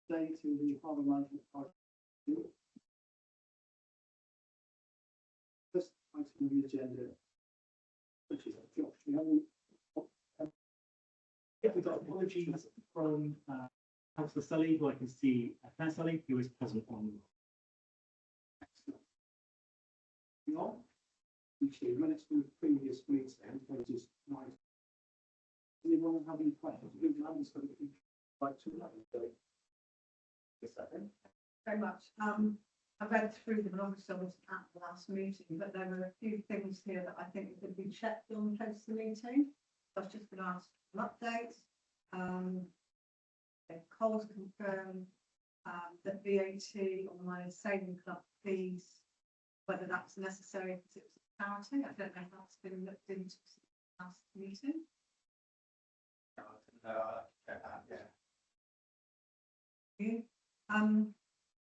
Day to the Harbour Management Project. First item on the agenda, which is Josh. We've got apologies from Councillor Sully, who I can see Claire Sully, who is present on. Not, which is minutes from the previous meeting, pages 9. Anyone have any questions? Like to know? Very much. I read through them and obviously I wasn't at the last meeting, but there were a few things here that I think could be checked on post the meeting. I was just going to ask for an update. Coles confirmed that VAT on my saving club fees, whether that's necessary because it was a charity. I don't know if that's been looked into since the last meeting.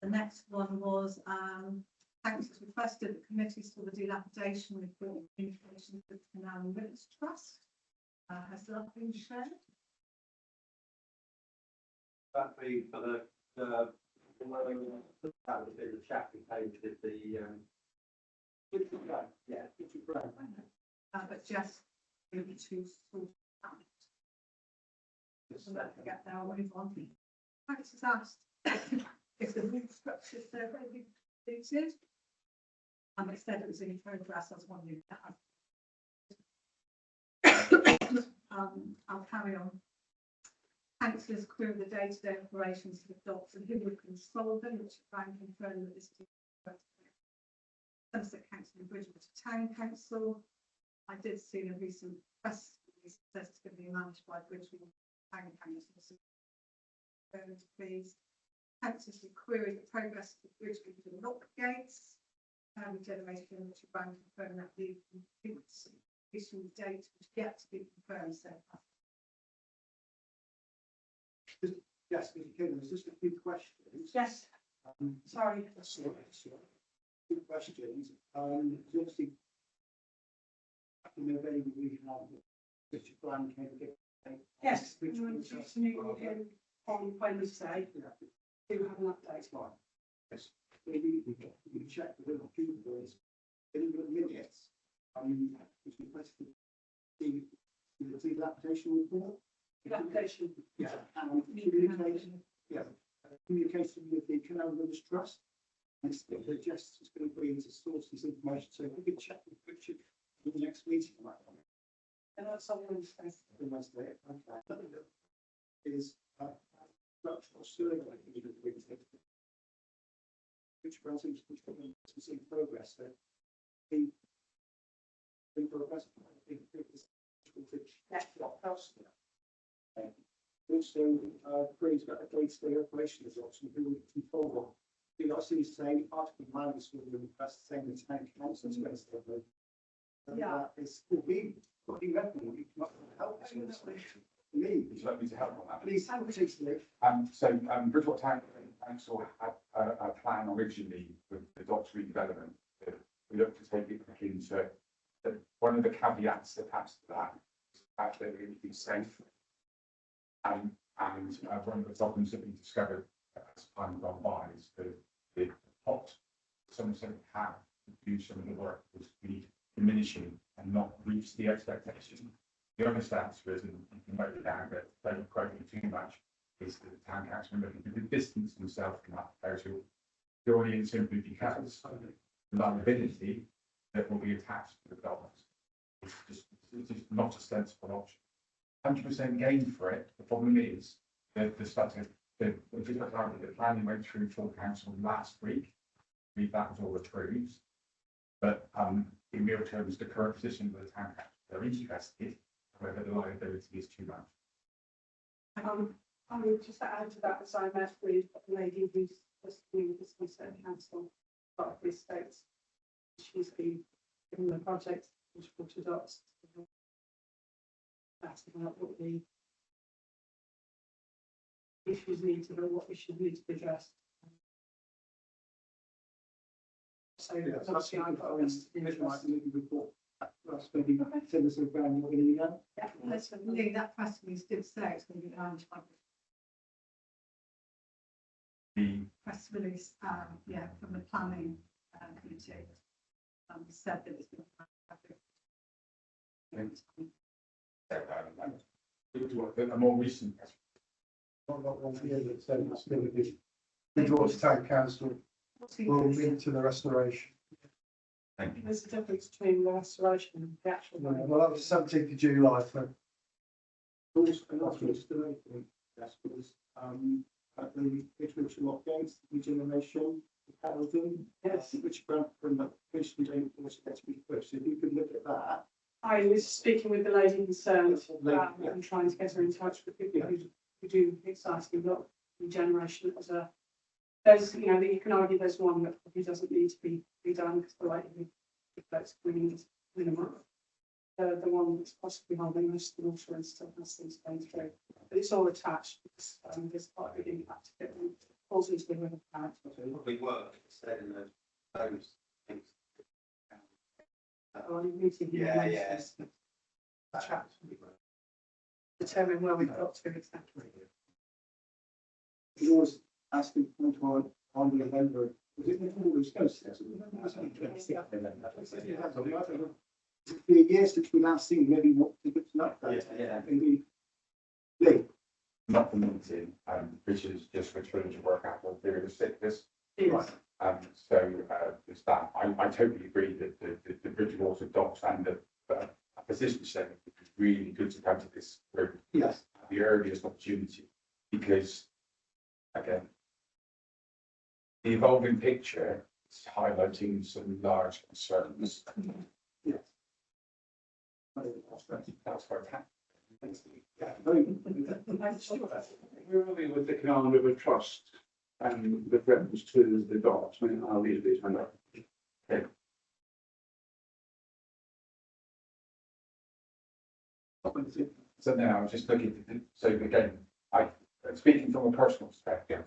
The next one was thanks as requested the committees for the dilapidation report information for the Canal and Rivers Trust. Has that been shared? That be for the that would be the chatting page with the yeah, but just maybe to sort out. So don't forget there, I'll move on. Thanks has asked if the roof structure survey be completed. It said it was in progress. I was wondering if I'll carry on. Councillors query the day-to-day operations of the docks and who will control them, which Brian confirmed that this is Somerset Council and Bridgewater Town Council. I did see a recent press release that says it's going to be managed by Bridgewater Town Council. So, please. Councillors will query the progress of the Bridgewater lock gates. Regeneration, which Brian confirmed that the issue date was yet to be confirmed. So. Yes, Mr. King, there's just a few questions. Yes. Sorry. That's all right. Few questions. Obviously, in November we have Mr. Bland came to get. Yes, which we due to meet with him on Wednesday. Do have an update. Fine. Yes. Maybe we can check with the people in the minutes. Which requested the application report. The application. Yeah, and communication. Yeah, communication with the Canal Rivers Trust. And it's just going to be to source this information. So if we could check with Richard in the next meeting. And that's on Wednesday. Wednesday. Okay. Is structural survey which runs into progress. So the progress. Also, Craig's got a day-to-day operation results and who will control them. You also say Article 9 is going to request the same as town council. Yeah. It's will be revenue. You can help us. Would you like me to help on that? Please, please. So Bridgewater Town Council had a plan originally with the docks redevelopment. We looked to take it back into one of the caveats attached to that is the fact that it would be safe. And one of the problems that we discovered as time gone by is the pot Somerset had to do some of the work was be diminishing and not reach the expectation. The honest answer is, and you can note it down, but don't quote me too much, is that the town council looking to distance themselves from that proposal purely and simply because the liability that will be attached to the docks is just not a sensible option. 100% gain for it. The problem is that the planning went through full council last week. I believe that was all approved. But in real terms, the current position of the town council, they're interested, however, the liability is too much. I would just add to that, as I met with a lady who's just doing the Somerset Council part of the estates. She's been given the project which water docks. That's about what the issues need to be, what issues need to be addressed. So Yes, obviously I've got this. report. That's maybe send us around what we need now. Yeah, Lee, that press release did say it's going to be around The, press release, yeah, from the planning committee. Said that it's been. a more recent, Not one here that said it's going to be Bridgewater Town Council will lead to the restoration. thank you. There's a difference between the restoration and the actual. Well, that was 17th of July, so. Also, another restoration, that's was, at the Bridgewater Lock Gates, regeneration, Paddleton. Yes. Which from the Christian Day, was to be pushed, so if you could look at that. I was speaking with the lady concerned, Yeah. and trying to get her in touch with people who do exciting block regeneration as a. There's, you know, you can argue there's one that probably doesn't need to be redone because the likelihood if that's green is minimal. The one that's possibly holding most of the water and still has things going through. But it's all attached because there's quite a big impact to it and it falls into the river path. Probably work, instead in those things. Meeting. Yeah, yeah. Chat. Determine where we've got to exactly. He was asking for on the November, was it all those ghosts? It's been a year since we last seen, maybe what to get an update. Yeah. Indeed. Lee, Not the meeting, which is just returning to work after a period of sickness. Yes. So, there's that. I totally agree that the Bridgewater docks and the position statement is really good to come to this group yes, at the earliest opportunity, because, again, the evolving picture is highlighting some large concerns. yes. That's where it's Yeah, very good. Where are we with the Canal River Trust and the reference to the docks? I mean, I'll leave this one up. So now I'm just looking, so again, speaking from a personal perspective,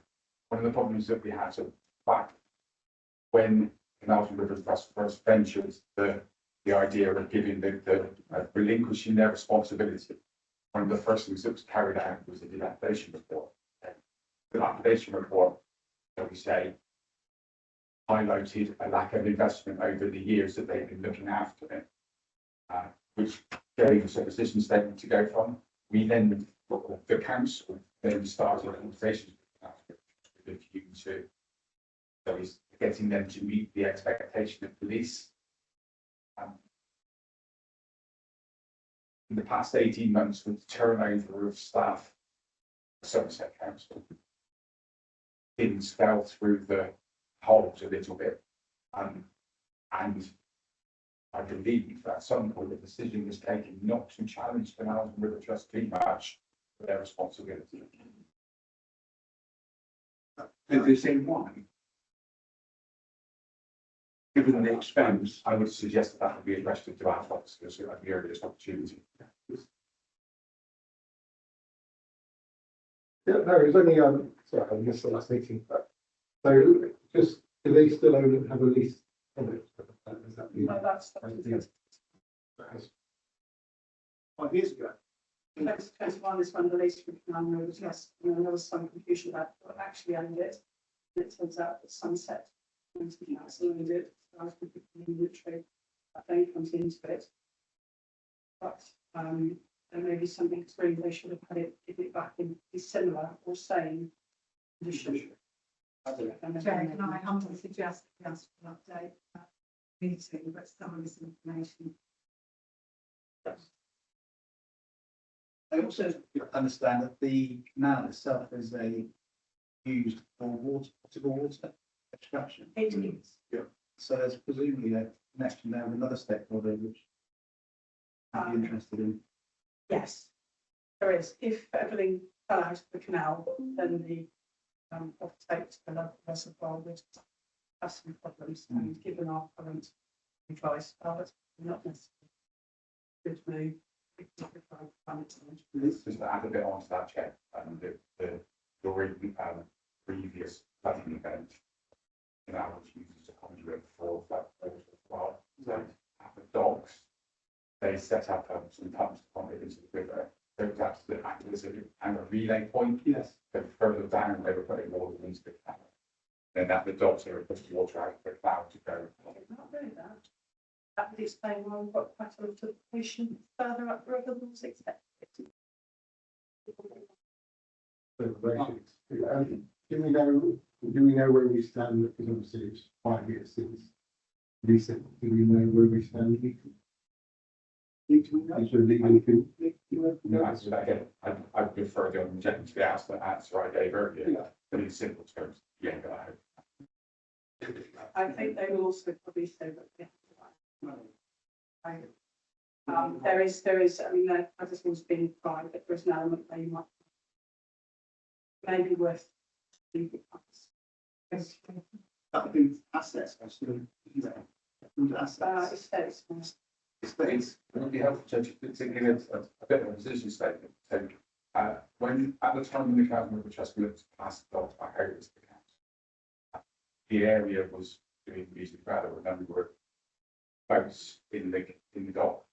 one of the problems that we had, so back when Canal River Trust first ventured the idea of giving relinquishing their responsibility, one of the first things that was carried out was a dilapidation report. The dilapidation report, shall we say, highlighted a lack of investment over the years that they've been looking after it, which gave us a position statement to go from. We then, the council, then started conversations with a view to, so is getting them to meet the expectation of police. In the past 18 months, with the turnover of staff, Somerset Council, things fell through the holes a little bit. And I believe at some point the decision was taken not to challenge the Canal River Trust too much for their responsibility. Is this in one? Given the expense, I would suggest that would be addressed to our officers at the earliest opportunity. Yeah, no, it was only, sorry, I missed the last meeting, but, so, just, do they still own it, have a lease on it? Is that the- No, that's. 5 years ago. 2021 is when the lease from Canal River Trust, and there was some confusion about what actually owned it. And it turns out that Sunset Council owned it, so I was thinking the military, that then comes into it. But there may be something through, they should have had it, give it back in a similar or same condition. Chair, can I humbly suggest we ask for an update at the meeting, but some of this information. I also understand that the canal itself is used for potable water extraction. It is. So there's presumably a connection there with another stakeholder which I'd be interested in. Yes, there is. If everything fell out of the canal, then the offtake to the local reservoir would have some problems. And given our current advice, that's not necessarily a good move. Just to add a bit onto that, Chair, during previous flooding event, Canal was used as a conduit for flood water as well. So at the docks, they set up some pumps to pump it into the river. So it was actually acted as a relay point. Yes. So further down, they were putting water into the canal. then that the docks are pushing water out of the cloud to go. I did not know that. That would explain why we've got quite a lot of patients further up the river than was expected. Do we know where we stand? Because obviously it's 5 years since recent. Do we know where we stand? Is there legal? No, answer that again. I'd prefer the objective to the answer I gave earlier, but in simple terms, yeah, go ahead. I think they will also probably say that they have to. There is, I mean, I just want to be private, there's an element where you might maybe worth leaving us. That would be assets, actually, isn't it? Under assets. It's very small. It would be helpful to give it a bit of a position statement. So, when at the time when the council member trust looked past the dogs back over to the council, the area was doing music rather with a number of boats in the dock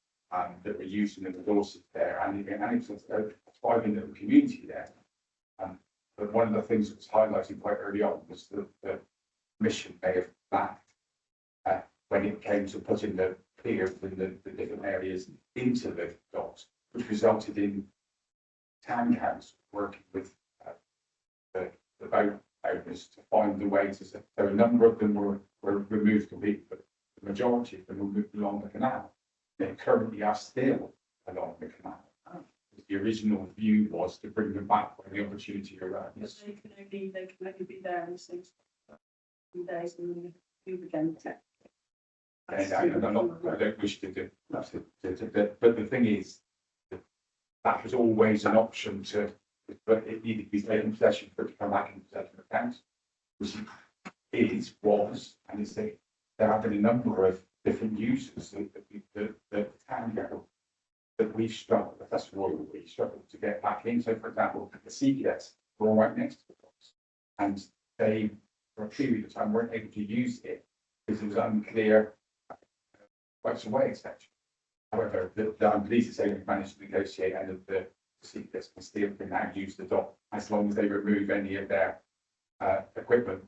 that were using the resources there, and it was a thriving little community there. But one of the things that was highlighted quite early on was the mission may have lacked when it came to putting the piers and the different areas into the docks, which resulted in town council working with the boat owners to find the way to. So a number of them were removed completely, but the majority of them were moved along the canal. They currently are still along the canal. The original view was to bring them back when the opportunity arose. They can only be there in 6 days and then move again. And I don't wish to do, but the thing is, that was always an option but it needed to be taken possession for it to come back in possession of council, which was, and is there have been a number of different uses that the town that we've struggled, that's Royal, we struggled to get back in. So, for example, the CPS were all right next to the docks, and they, for a period of time, weren't able to use it because it was unclear rights of way extension. However, I'm pleased to say we've managed to negotiate, and the CPS can now use the dock as long as they remove any of their equipment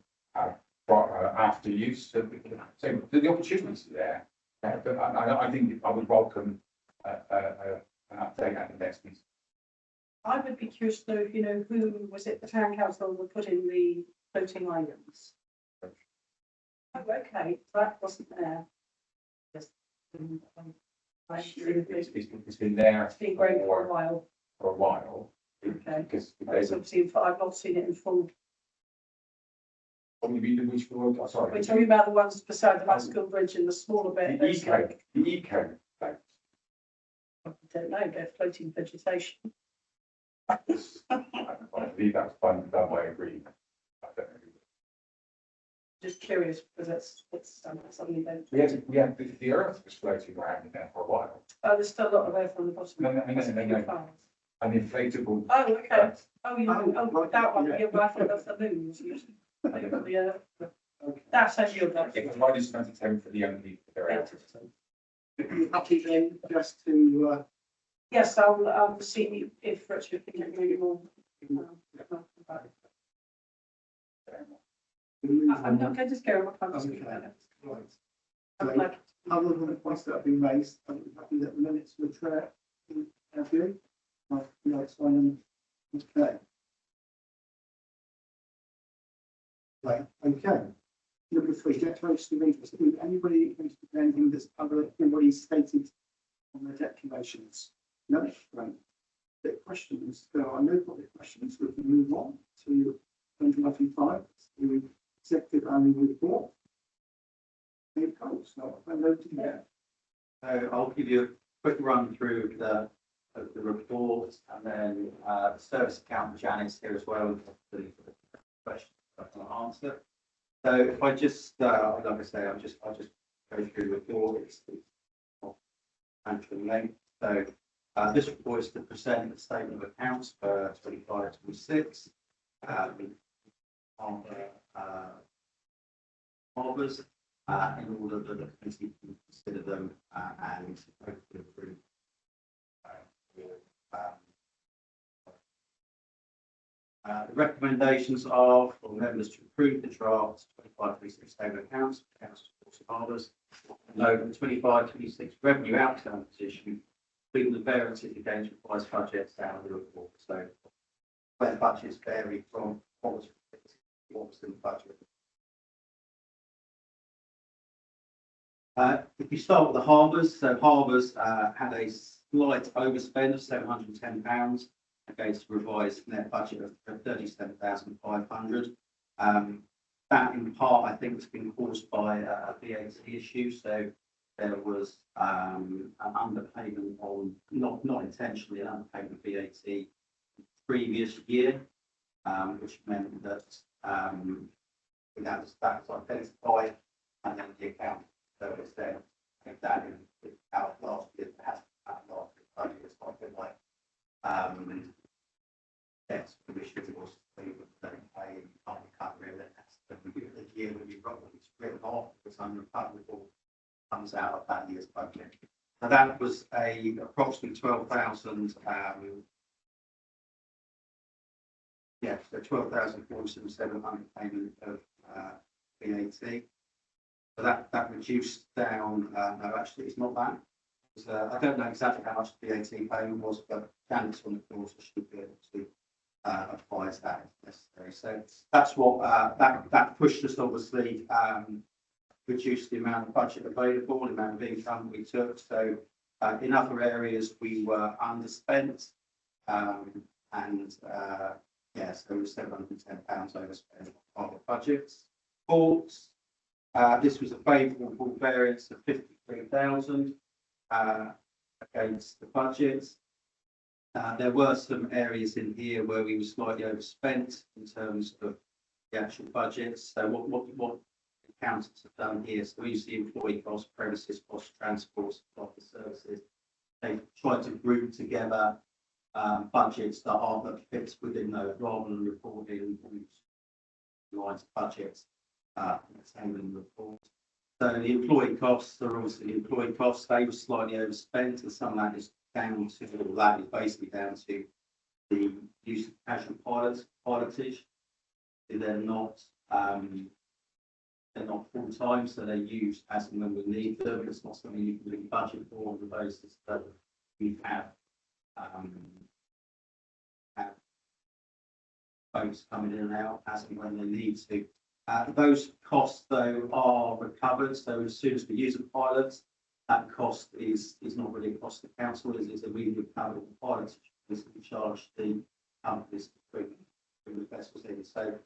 after use. So the opportunities are there, but I think I would welcome an update at the next meeting. I would be curious to know if you know who was it the town council that put in the floating islands. Oh, okay, so that wasn't there. Just, It's been there. It's been growing for a while. For a while. Okay. Because I've not seen it in full. Probably which one? Oh, sorry. We're talking about the ones beside the Mascot Bridge and the smaller bit. The eco. I don't know, they're floating vegetation. I believe that's funded by agreement. I don't know. Just curious because it's something that. We had the earth was floating around in there for a while. Oh, there's still a lot of earth on the bottom. No. An inflatable. Oh, okay. That one. Yeah, but I thought that's the moon. That's only your best. It was right as time for the young people. They're out. If you're happy then, just to, Yes, I'll see if Richard can get maybe more. I'm not going to scare my Okay. country. Right. I'm So, like, other than the points that have been raised, I'm happy that the minutes were correct. Have you? No, it's fine. Okay. Right, okay. Number 3, declaration of interest. Anybody interested in anything that's other than what he's stated on the declarations? No, right. The questions, there are no public questions. We can move on to 2025, to executive annual report. Dave Coles, so I'm noting there. So I'll give you a quick run through the report, and then the service account, Janice here as well, for the questions I can answer. So if I just, like I say, I'll just go through the report. It's financial length. So this report is to present the statement of accounts for 25-26 on Harbours, in order that the committee can consider them and hopefully approve. The recommendations are for members to approve the draft 25-26 stable accounts for council ports and harbours. Note the 25-26 revenue outcome position, including the variances against revised budgets down the report. So where the budgets vary from what was in the budget. If you start with the harbours, so harbours had a slight overspend of £710 against a revised net budget of 37,500. That in part, I think, has been caused by a VAT issue. So there was an underpayment on, not intentionally, an underpayment of VAT previous year, which meant that that was identified, and then the account service then take that in out last year, has last year's budget. It's not been like yes, the issue was they don't pay, can't recover it, that's the year when you wrote it's written off, it's unrecoverable, comes out of that year's budget. So that was approximately 12,000. Yeah, so 12,477 payment of VAT. So that reduced down. No, actually, it's not that. I don't know exactly how much the VAT payment was, but Janice on the course should be able to advise that if necessary. So that's what that pushed us, obviously, reduced the amount of budget available, the amount of income we took. So in other areas we were underspent, and yes, there was £710 overspent on the budgets. Ports, this was a favourable variance of 53,000 against the budget. There were some areas in here where we were slightly overspent in terms of the actual budgets. So what accountants have done here, so we use the employee costs, premises costs, transport, office services. They've tried to group together budgets that fits within those, rather than reporting lines of budgets in the report. So the employee costs are obviously employee costs. They were slightly overspent, and some of that is down to, or that is basically down to the use of casual pilotage. They're not full time, so they're used as and when we need them. It's not something you can really budget for on the basis that we have boats coming in and out as and when they need to. Those costs, though, are recovered. So as soon as we use a pilot, that cost is not really a cost to council. It's immediately recovered. The pilot is to charge the companies to bring the vessels in. So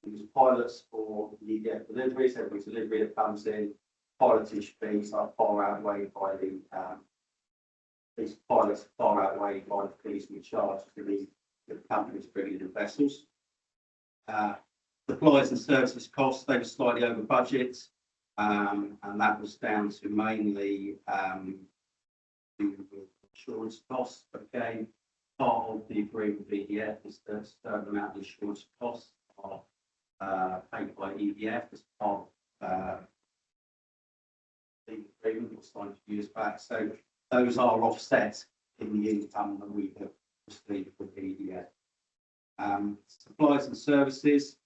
we use pilots for the EDF deliveries. Every delivery that comes in, pilotage fees are far outweighed by the these pilots are far outweighed by the fees we charge to the companies bringing in vessels. Supplies and services costs, they were slightly over budget, and that was down to mainly insurance costs. But again, part of the agreement with EDF is that a certain amount of insurance costs are paid by EDF as part of the agreement that was signed a few years back. So those are offset in the income that we have received from EDF. Supplies and services.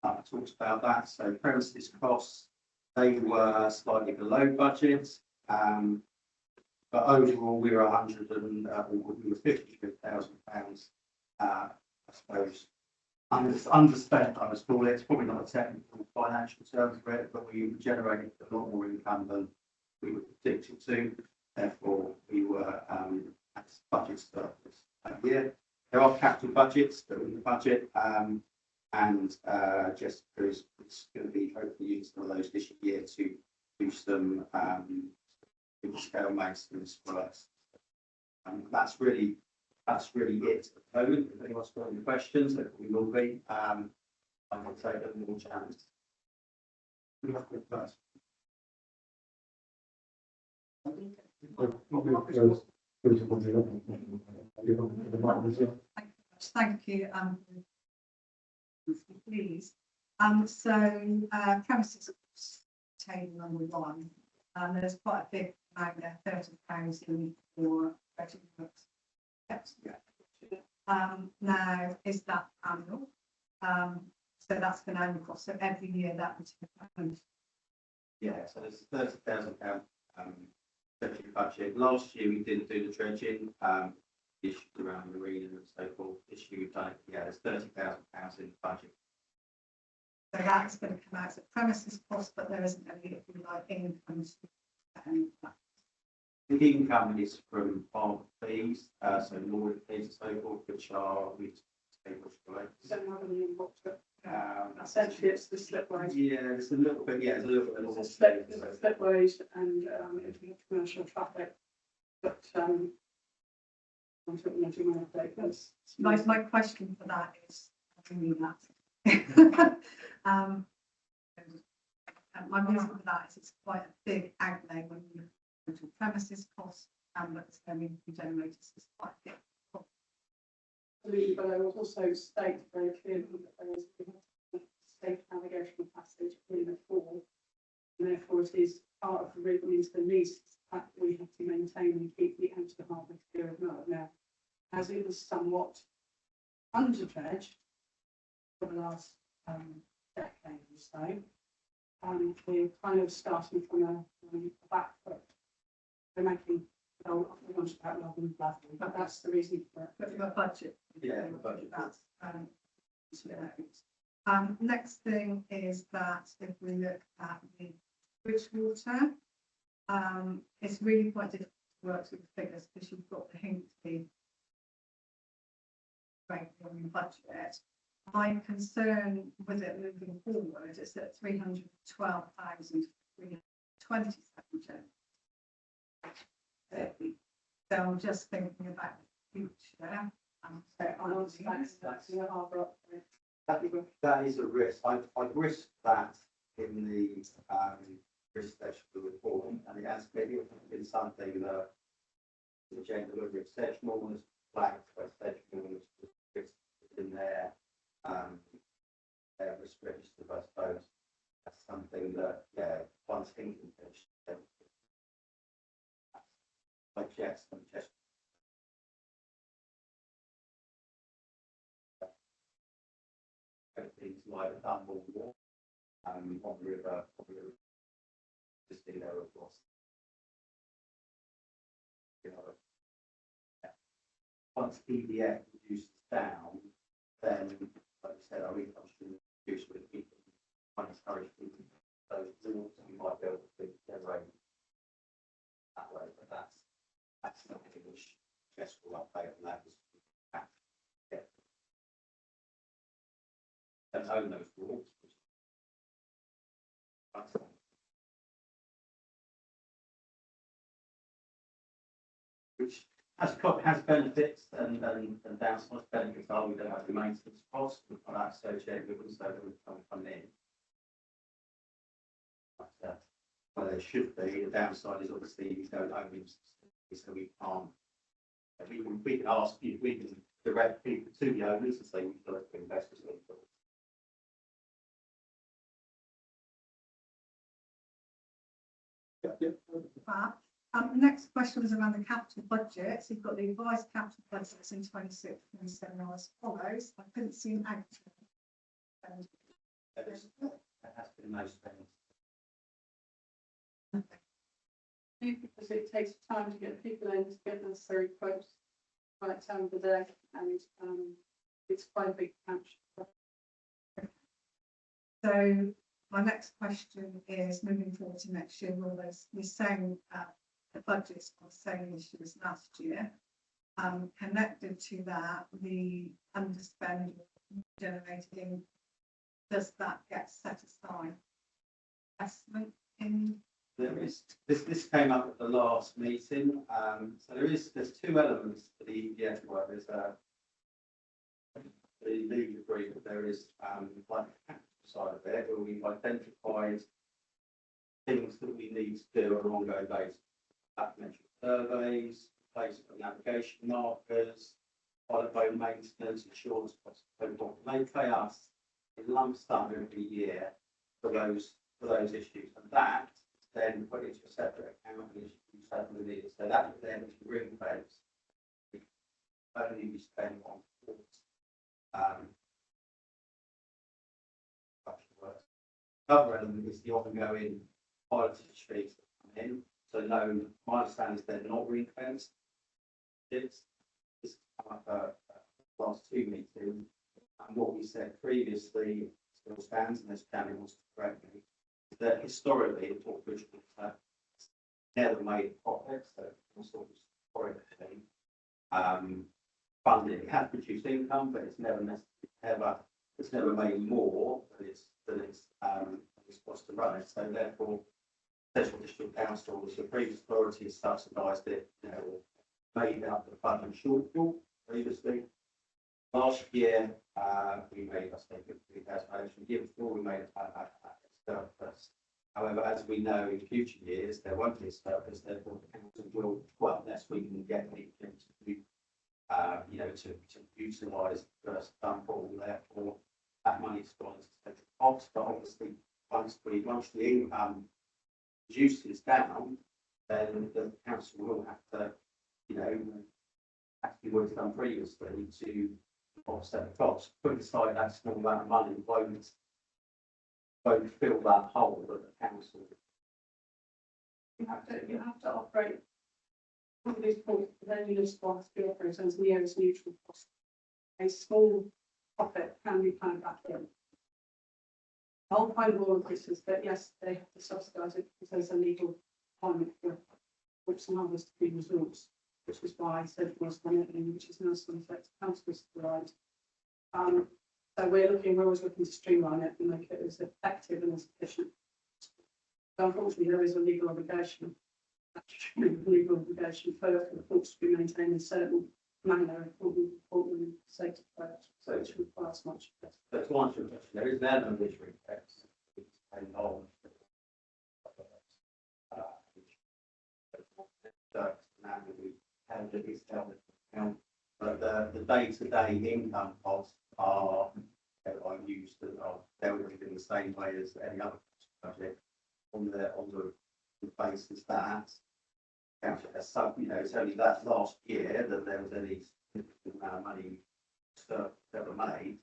I talked about that. So premises costs, they were slightly below budget, but overall we were £53,000. I suppose underspent. I was called it. It's probably not a technical financial term for it, but we generated a lot more income than we were predicted to. Therefore, we were at budget surplus that year. There are capital budgets that are in the budget. And just because it's going to be hopefully used some of those this year to do some scale maintenance works. That's really it at the moment. If anyone's got any questions, there probably will be. I can take them more chance. Thank you. Please. So premises table number 1, there's quite a big amount there, £30,000 for Now, is that annual? So that's an annual cost, so every year that would happen. Yeah, so there's £30,000 dredging budget. Last year we didn't do the dredging, issues around the marina and so forth. This year we've done it, yeah, there's £30,000 in the budget. So that's going to come out as a premises cost, but there isn't any, if you like, income. The income is from farm fees, so lawyer fees and so forth, which are with tables related. Don't have any input to it. Essentially, it's the slipways. Yeah, there's a little bit, yeah, there's a little bit of. It's the slipways and it'd be commercial traffic. But I'm talking about my update. My question for that is, I mean that. And my reason for that is it's quite a big outlay when you look at premises costs and that's going to be generated. It's quite a big. Absolutely, but I will also state very clearly that there is a safe navigational passage in the fall. And therefore, it is part of the written into the lease that we have to maintain and keep the outer harbour clear of mud. Now, as it was somewhat under-dredged for the last decade or so, we're kind of starting from a back foot. We're making, but that's the reason for it. But your budget. Yeah, the budget. That's, next thing is that if we look at the Bridgewater, it's really quite difficult to work with the figures because you've got the Hinkley rate on your budget. My concern with it moving forward is that 312,327. So I'm just thinking about the future. That is a risk. I've risked that in the risk section of the report, and it has been something that the Jane delivery exceptional was flagged for exceptional was in their risk register, I suppose. That's something that, yeah, once thinking finished. Like yes, and just everything's like Dunbar Wall, on the river, just in there, of course. You know, yeah. Once EDF reduces down, then, like you said, our income should reduce with people. I encourage people, those rules you might be able to generate that way, but that's something which Jess will update on that. Yeah. Don't own those rules. Which has benefits and downsides. Benefits are we don't have the maintenance costs and that associated with them, so they would come in. But there should be. The downside is obviously you don't own them, so we can't. We can ask you, we can direct people to the owners and say we've got to invest in them. The next question was around the capital budget. So you've got the revised capital budgets in 26, 27 as follows. I couldn't see an actual. That has been no spending. Because it takes time to get people in to get necessary quotes right time of the day, and it's quite a big patch. So my next question is moving forward to next year, will we're saying the budget's on the same issue as last year. Connected to that, the underspend generated in, does that get set aside? Investment in? There is this came up at the last meeting. So there's two elements to the EDF work. There's the legal agreement. There is like the capital side of it, where we've identified things that we need to do on an ongoing basis. Backmetric surveys, placement of navigation markers, holiday maintenance, insurance costs, so forth. They pay us in lump sum every year for those issues, and that then put into a separate account and use that with it. So that would then ring fence only be spent on Another element is the ongoing piloted streets that come in. So no, my understanding is they're not ring fenced. It's come up last two meetings, and what we said previously still stands, unless Danny wants to correct me, is that historically the Port Bridge never made profit, so it's sort of historically funded. It has produced income, but it's never necessarily it's never made more than it's supposed to run it. So therefore, Central District Council, the previous authority has subsidised it, made up the funding shortfall previously. Last year, we made, I think, 3,000 year before we made a surplus. However, as we know, in future years, there won't be a surplus, therefore the council will, well, unless we can get people to utilise the first dump pool, therefore that money is gone to central costs. But obviously, once the income reduces down, then the council will have to, actually what it's done previously to offset the costs. Put aside that small amount of money won't fill that hole that the council. You have to operate with these points, but then you just want to operate as near as neutral possible. A small profit can be planned back in. The whole point of all of this is that yes, they have to subsidise it because there's a legal requirement for which and others to be resourced, which is why I said was enabling, which is now subject to council's right. So we're always looking to streamline it and make it as effective and as efficient. So unfortunately, there is a legal obligation, for the courts to be maintained in a certain manner according to safety codes, so it requires much. But to answer your question, there is an element of which reflects involved. But the day-to-day income costs are used and are dealt with in the same way as any other project on the basis that council has some, it's only that last year that there was any significant amount of money ever made,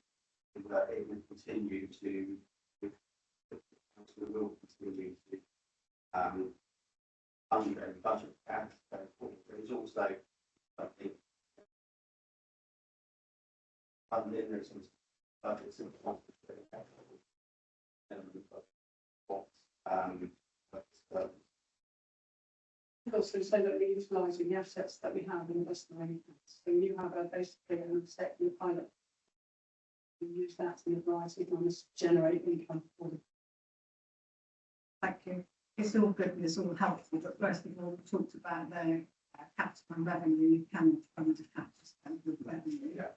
that it will continue to, council will continue to under the budget and there is also, I think, funding, there's some budgets in also say that we're utilising the assets that we have in investment arrangements. So you have basically an asset in the pilot. You use that in advising on this generate income for them. Thank you. It's all good and it's all helpful, but first of all, we talked about the capital and revenue. You can fund the capital spend with revenue. Yeah.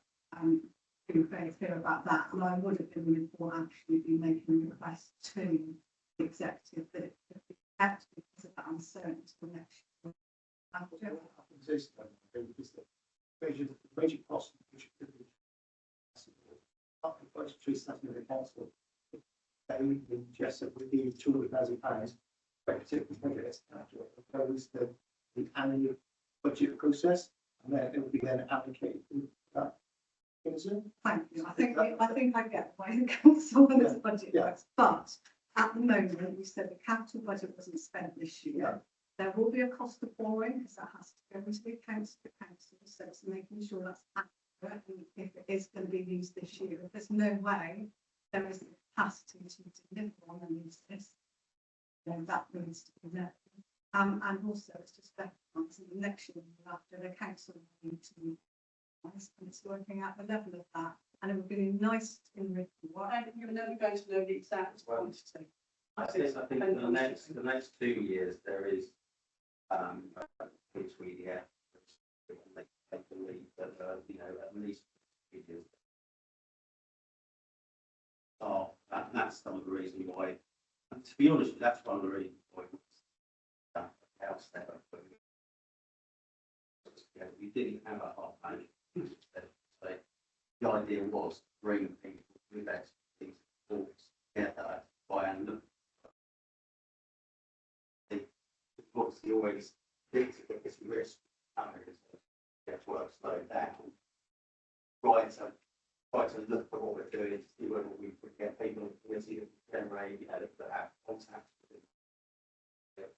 Being very clear about that. And I would have been really for actually be making a request to the executive that it could be kept because of that uncertainty for next year. Major cost, which could be budgetary settlement of the council. They suggested we need £200,000 particular projects to propose the annual budget process, and then it will be then allocated to that. Thank you. I think I get why the council and its budget works, but at the moment we said the capital budget wasn't spent this year. Yeah. There will be a cost of borrowing because that has to go into the accounts of the council, so it's making sure that's accurate. And if it is going to be used this year, if there's no way there is the capacity to deliver on and use this, then that needs to be there. And also it's just better ones in the next year after the council will need to be and it's working out the level of that. And it would be nice in report. You're never going to know the exact quantity. I think the next 2 years there is between they believe that at least 2 years. Oh, that's some of the reason why. And to be honest, that's one of the reasons why the house there. We didn't have a hot money. So the idea was to bring people with expertise together by and look. Obviously always this risk get work slowed down. Right, so try to look at what we're doing to see whether we could get people to see if we generate, that have contact with it.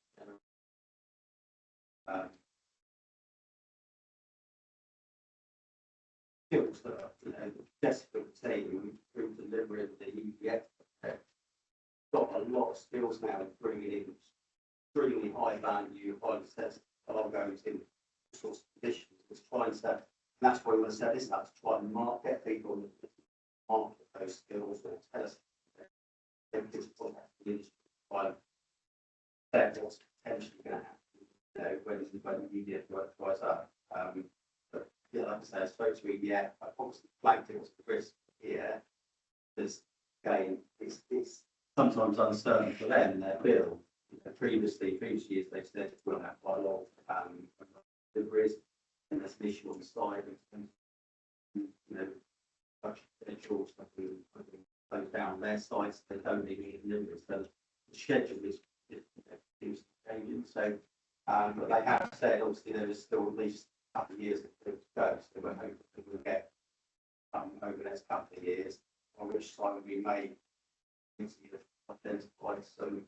Skills that are, desperate team through delivering the EPF. Got a lot of skills now in bringing in extremely high value, highly sensitive cargoes in all sorts of conditions. It's trying to, and that's why we want to set this up to try and get people in the market those skills or tell us they're just what the industry what's potentially going to happen, when the media work dries up. But yeah, like I say, I spoke to EDF, I obviously flagged it as a risk here. There's again, it's sometimes uncertain for them, their bill. Previous years, they've said we'll have quite a lot of deliveries, and there's an issue on the side of, potential stuff close down their sites, they don't need any deliveries, so the schedule is changing. So, but they have said obviously there is still at least a couple of years to go, so we're hoping that we'll get over the next couple of years, on which time we may identify some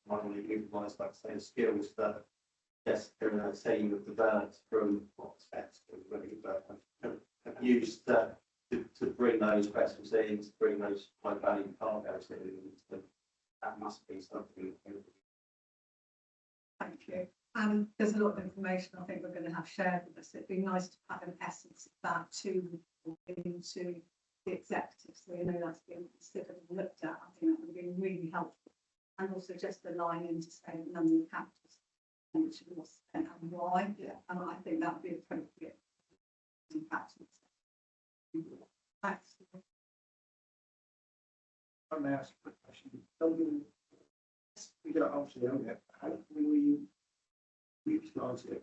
not only utilise, like I say, the skills that Jessica and her team have developed from steps but have used to bring those vessels in, to bring those high value cargoes in. That must be something. Thank you. There's a lot of information I think we're going to have shared with us. It'd be nice to have an essence of that to into the executives, so you know that's being considered and looked at. I think that would be really helpful. And also just a line in to say the number of capitals which was spent and why. Yeah. And I think that would be appropriate. Thanks. I may ask a question. We got obviously how can we utilise it?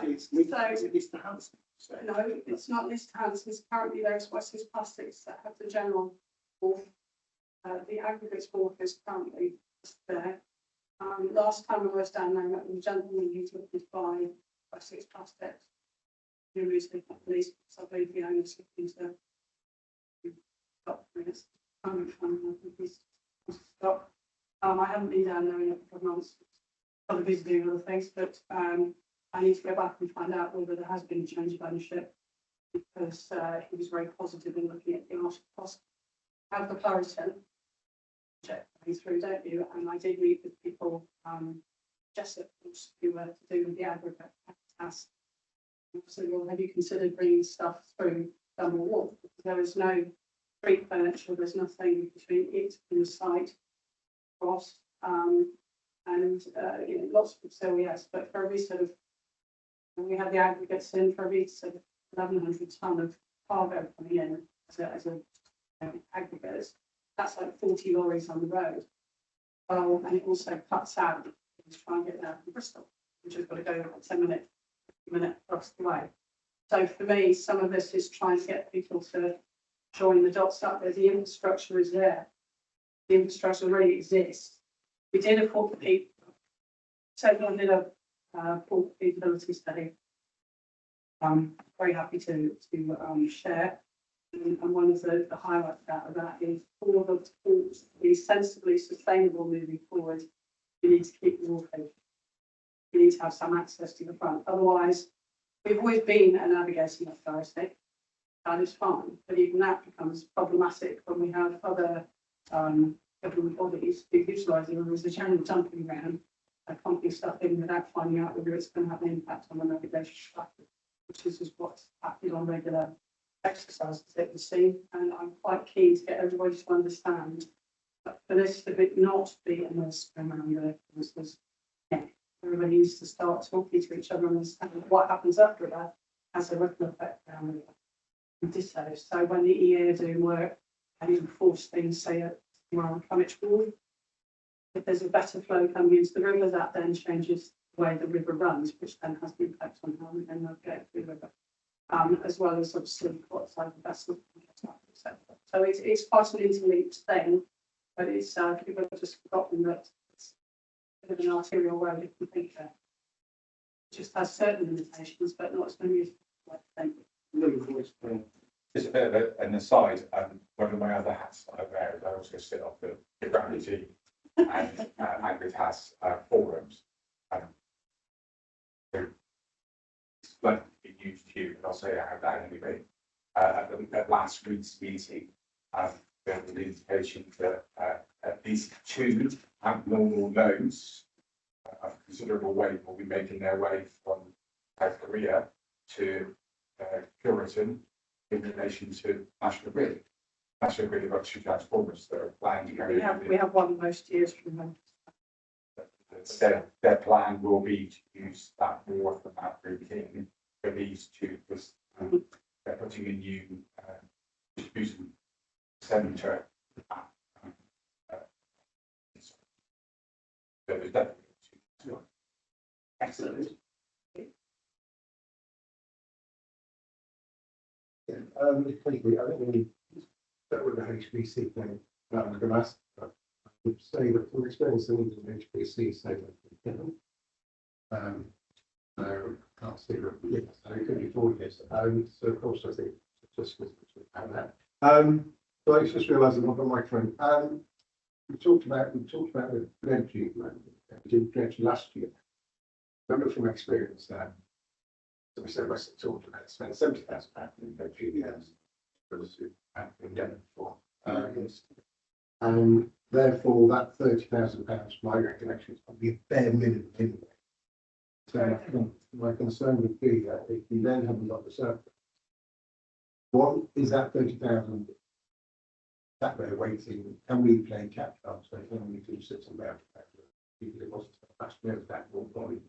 It's the house. So. No, it's not List Houses. Currently, there's Wessex Plastics that have the general wharf. The aggregates wharf is currently there. Last time I was down there, I met with a gentleman who's looking to buy Wessex Plastics. Who is the police? So I believe the owner's looking to stop this. Stop. I haven't been down there in a couple of months. Other busy doing other things, but I need to go back and find out whether there has been a change of ownership, because he was very positive in looking at the cost. Have the Clariton check through, don't you? And I did meet with people, Jessup, who were to do with the aggregate task. So, well, have you considered bringing stuff through Dunmore Wharf? Because there is no street furniture, there's nothing between it and the site cross. Lots of still, yes, but for every sort of, we had the aggregates in for every sort of 1,100 tonne of cargo coming in as a aggregates. That's like 40 lorries on the road. Well, and it also cuts out to try and get there from Bristol, which has got to go about 10 minutes across the way. So for me, some of this is trying to get people to join the dots up there. The infrastructure is there. The infrastructure really exists. We did a port feasibility study. I'm very happy to share. And one of the highlights of that is all the ports to be sensibly sustainable moving forward. You need to keep the wharf open. You need to have some access to the front. Otherwise, we've always been a navigating authority. That is fine, but even that becomes problematic when we have other government bodies who utilise them as a general dumping ground, pumping stuff in without finding out whether it's going to have an impact on the navigation strategy, which is what's happening on regular exercises that we see. And I'm quite keen to get everybody to understand that for this to not be a nurse around there, everybody needs to start talking to each other and understand what happens after that has a ripple effect down there. And ditto. So when the EA are doing work and enforce things, say at Crummich Wharf, if there's a better flow coming into the river, that then changes the way the river runs, which then has an impact on how we then navigate through the river, as well as obviously what side the vessel can get up, etc. So it's quite an interlinked thing, but it's people have just forgotten that it's a bit of an arterial road if you think that. It just has certain limitations, but not as many as like think. Little voice, Just a bit of an aside, one of my other hats that I wear is I also sit on the gravity and it has forums. So it's like it used to, and I'll say I have that anyway. At last week's meeting, there was an indication that at least 2 abnormal loads of considerable weight will be making their way from South Korea to Puritan in relation to National Grid. National Grid have got 2 transformers that are planned to go in. We have one most years from them. Their plan will be to use that more from that routine for these 2, because they're putting a new distribution centre. So there's definitely 2. Excellent. Quickly, I think we need to start with the HPC thing. I'm going to ask, I would say that from experience, the needs of HPC say that. So can't see that, yes, so it could be 4 years. So of course, I think just about that. So I just realised I'm not on my phone. We talked about the energy, we did energy last year. Remember from experience that. So we said, West talked about spend £70,000 in energy years. Been done for. And therefore that £30,000, my recollection is probably a bare minimum anyway. So my concern would be that if you then haven't got the surplus, one is that 30,000 that they're waiting, can we play catch up? So can we do sit around? People it wasn't last year that will probably.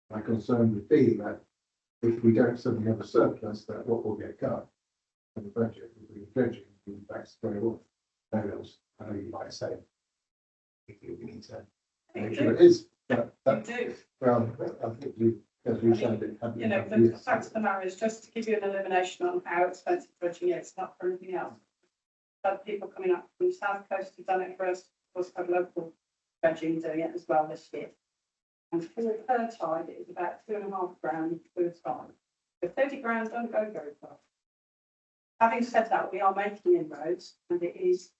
My concern would be that if we don't suddenly have a surplus, that what will get cut in the budget will be dredging, that's very well. No else, I know you might say. We need to make sure it is, but that, You do. well, I think you, as you said, it had. You know, the fact of the matter is, just to give you an illumination on how expensive dredging is, not for anything else. But people coming up from the south coast have done it for us, of course, have local dredging doing it as well this year. And for per tide, it is about £2.5 grand per tide. So 30 grand don't go very far. Having said that, we are making inroads, and it is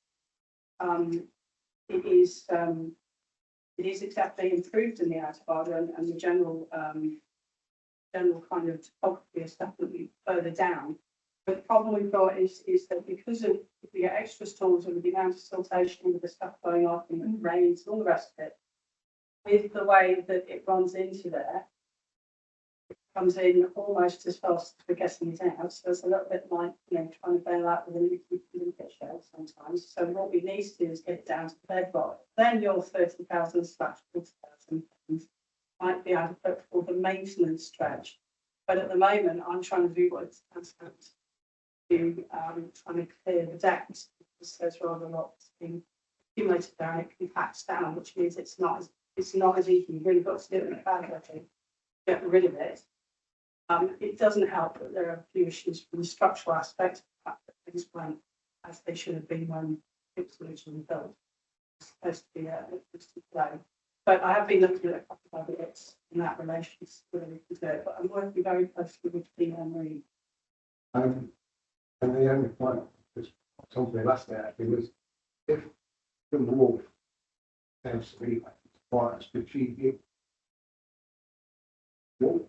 exactly improved in the outer harbour, and the general kind of topography is definitely further down. But the problem we've got is that because of, if we get extra storms with the amount of siltation with the stuff going off and the rains and all the rest of it, with the way that it runs into there, it comes in almost as fast as we're getting it out. So it's a little bit like, you know, trying to bail out with a little bit shell sometimes. So what we need to do is get it down to the bedrock. Then your 30,000 / 40,000 might be adequate for the maintenance stretch. But at the moment, I'm trying to do what it's to trying to clear the decks, because there's rather a lot being accumulated there, and it can be patched down, which means it's not as easy. You've really got to do it in a bad way, get rid of it. It doesn't help that there are a few issues from the structural aspect, the fact that things went as they should have been when it was originally built. It's supposed to be a electricity flow. But I have been looking at a couple of other bits in that relation to whether we can do it, but I'm working very closely with Clean Marine. And the only point, just something last night actually, was if the wharf tends to be quite a strategic wharf.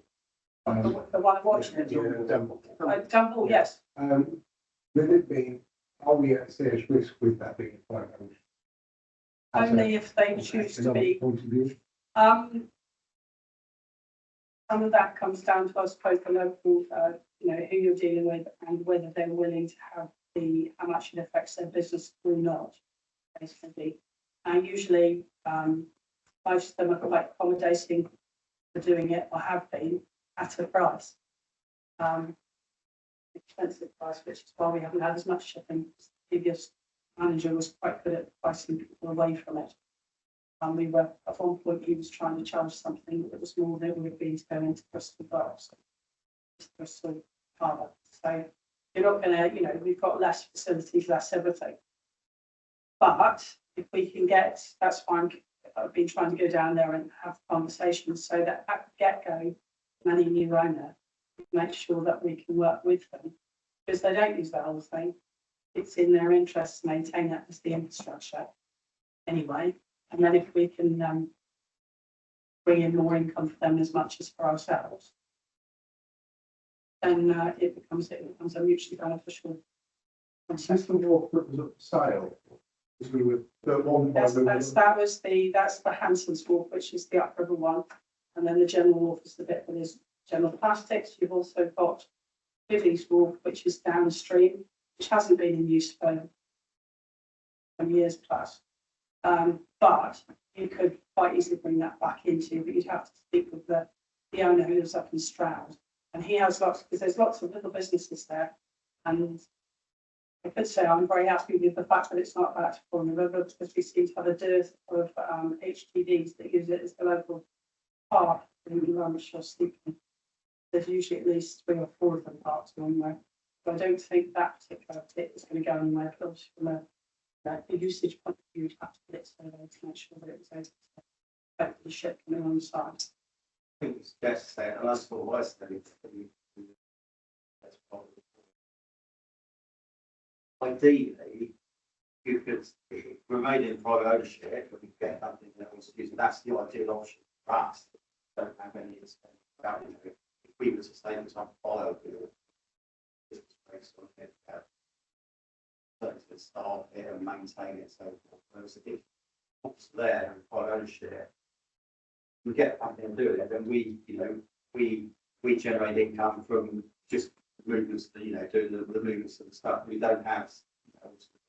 The one watching it, Temple. Temple, yes. With it being, are we at serious risk with that being a private ocean? Only if they choose to be. Point of view. Some of that comes down to, I suppose, the local, you know, who you're dealing with and whether they're willing to have how much it affects their business or not, basically. And usually, most of them are quite accommodating for doing it, or have been, at a price. Expensive price, which is why we haven't had as much shipping. The previous manager was quite good at pricing people away from it. And we were, at one point, he was trying to charge something that was more than it would be to go into Bristol Docks, Bristol Harbour. So you're not going to, you know, we've got less facilities, less everything. But if we can get, that's fine. I've been trying to go down there and have conversations so that at the get-go, any new owner make sure that we can work with them, because they don't use the whole thing. It's in their interest to maintain that as the infrastructure anyway. And then if we can bring in more income for them as much as for ourselves, then it becomes a mutually beneficial That's process. the walk that was up for sale. Because we were, the one by the. That's the Hanson's Wharf, which is the upriver one, and then the General Wharf is the bit that is general plastics. You've also got Vivi's Wharf, which is downstream, which hasn't been in use for 20 years plus. But you could quite easily bring that back into, but you'd have to speak with the owner who lives up in Stroud, and he has lots, because there's lots of little businesses there, and I could say I'm very happy with the fact that it's not about to fall in the river, because we seem to have a dearth of HTVs that use it as the local park in lunch or sleeping. There's usually at least 3 or 4 of them parks along there. So I don't think that particular bit is going to go anywhere, but obviously from a usage point of view, you'd have to put it survey to make sure that it was able to affect the ship coming on site. I think it's best to say, and that's what I said. That's probably. Ideally, you could remain in private ownership, but you get something that was used. That's the ideal option for us. Don't have any expense about it. If we were to say it was on file, this was based on it. So to start it and maintain it. So whereas if it's there in private ownership, we get something and do it, then we generate income from just movements, doing the movements and stuff. We don't have, to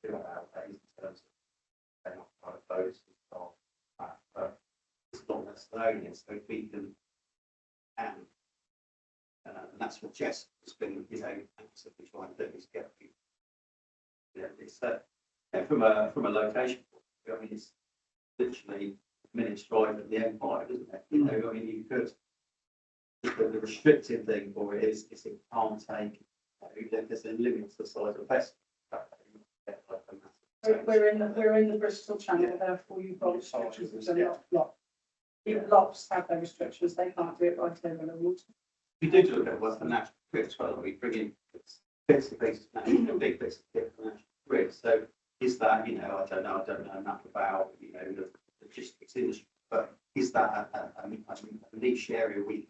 do nowadays in terms of kind of those stuff. But it's not necessarily, so if we can, and that's what Jess has been, actively trying to do, is get people. It's from a location. I mean, it's literally a minute's drive at the Empire, isn't it? I mean, you could. The restrictive thing for it is it can't take. There's a limit to the size of vessel. We're in the Bristol Channel, therefore you've got restrictions which are not. Even locks have their restrictions, they can't do it right over the water. We did look at what the national grid as well. We bring in bits of things, big bits of the national grid. So is that, I don't know enough about, the logistics industry, but is that a niche area we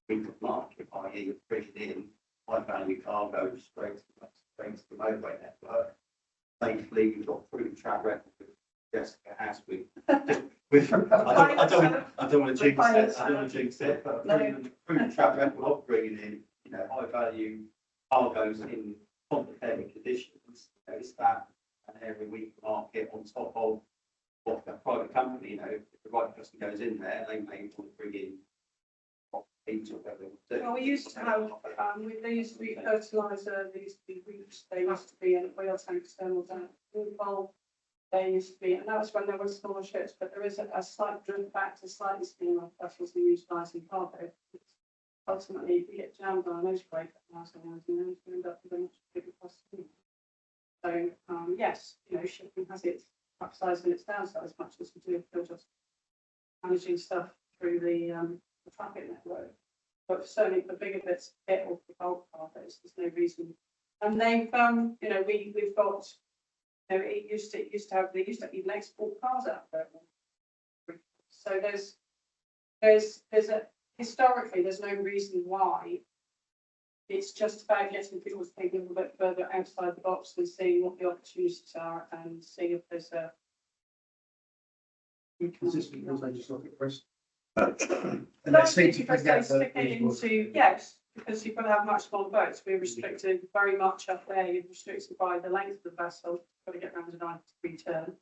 could market, i.e. bringing in high value cargo straight to the motorway network? Thankfully, we've got proven track record with Jessica as I don't want to jinx it, but proven track record of bringing in, high value cargoes in complicated conditions. Is that an area we can market on top of what a private company, if the right person goes in there, they may want to bring in into whatever they want to do. Well, we used to have, there used to be fertiliser, there used to be roots, there used to be a whale tank external down bowl. There used to be, and that was when there were smaller ships, but there is a slight drift back to slightly smaller vessels who utilising cargo. Ultimately, if you get jammed on a motor break at you end up with a much bigger cost. So, yes, shipping has its upsides and its downsides, much as we do if we're just managing stuff through the traffic network. But certainly for bigger bits, or for bulk cargoes, there's no reason. And they've, we've got. It used to have. They used to even export cars out there. So there's historically there's no reason why. It's just about getting people to think a little bit further outside the box and seeing what the opportunities are and seeing if there's a. Consistent with legislative risk. And That's because they stick it into, yes, because you've got to have much smaller boats. We're restricted very much up there. You're restricted by the length of the vessel. You've got to get around a 90-degree turn.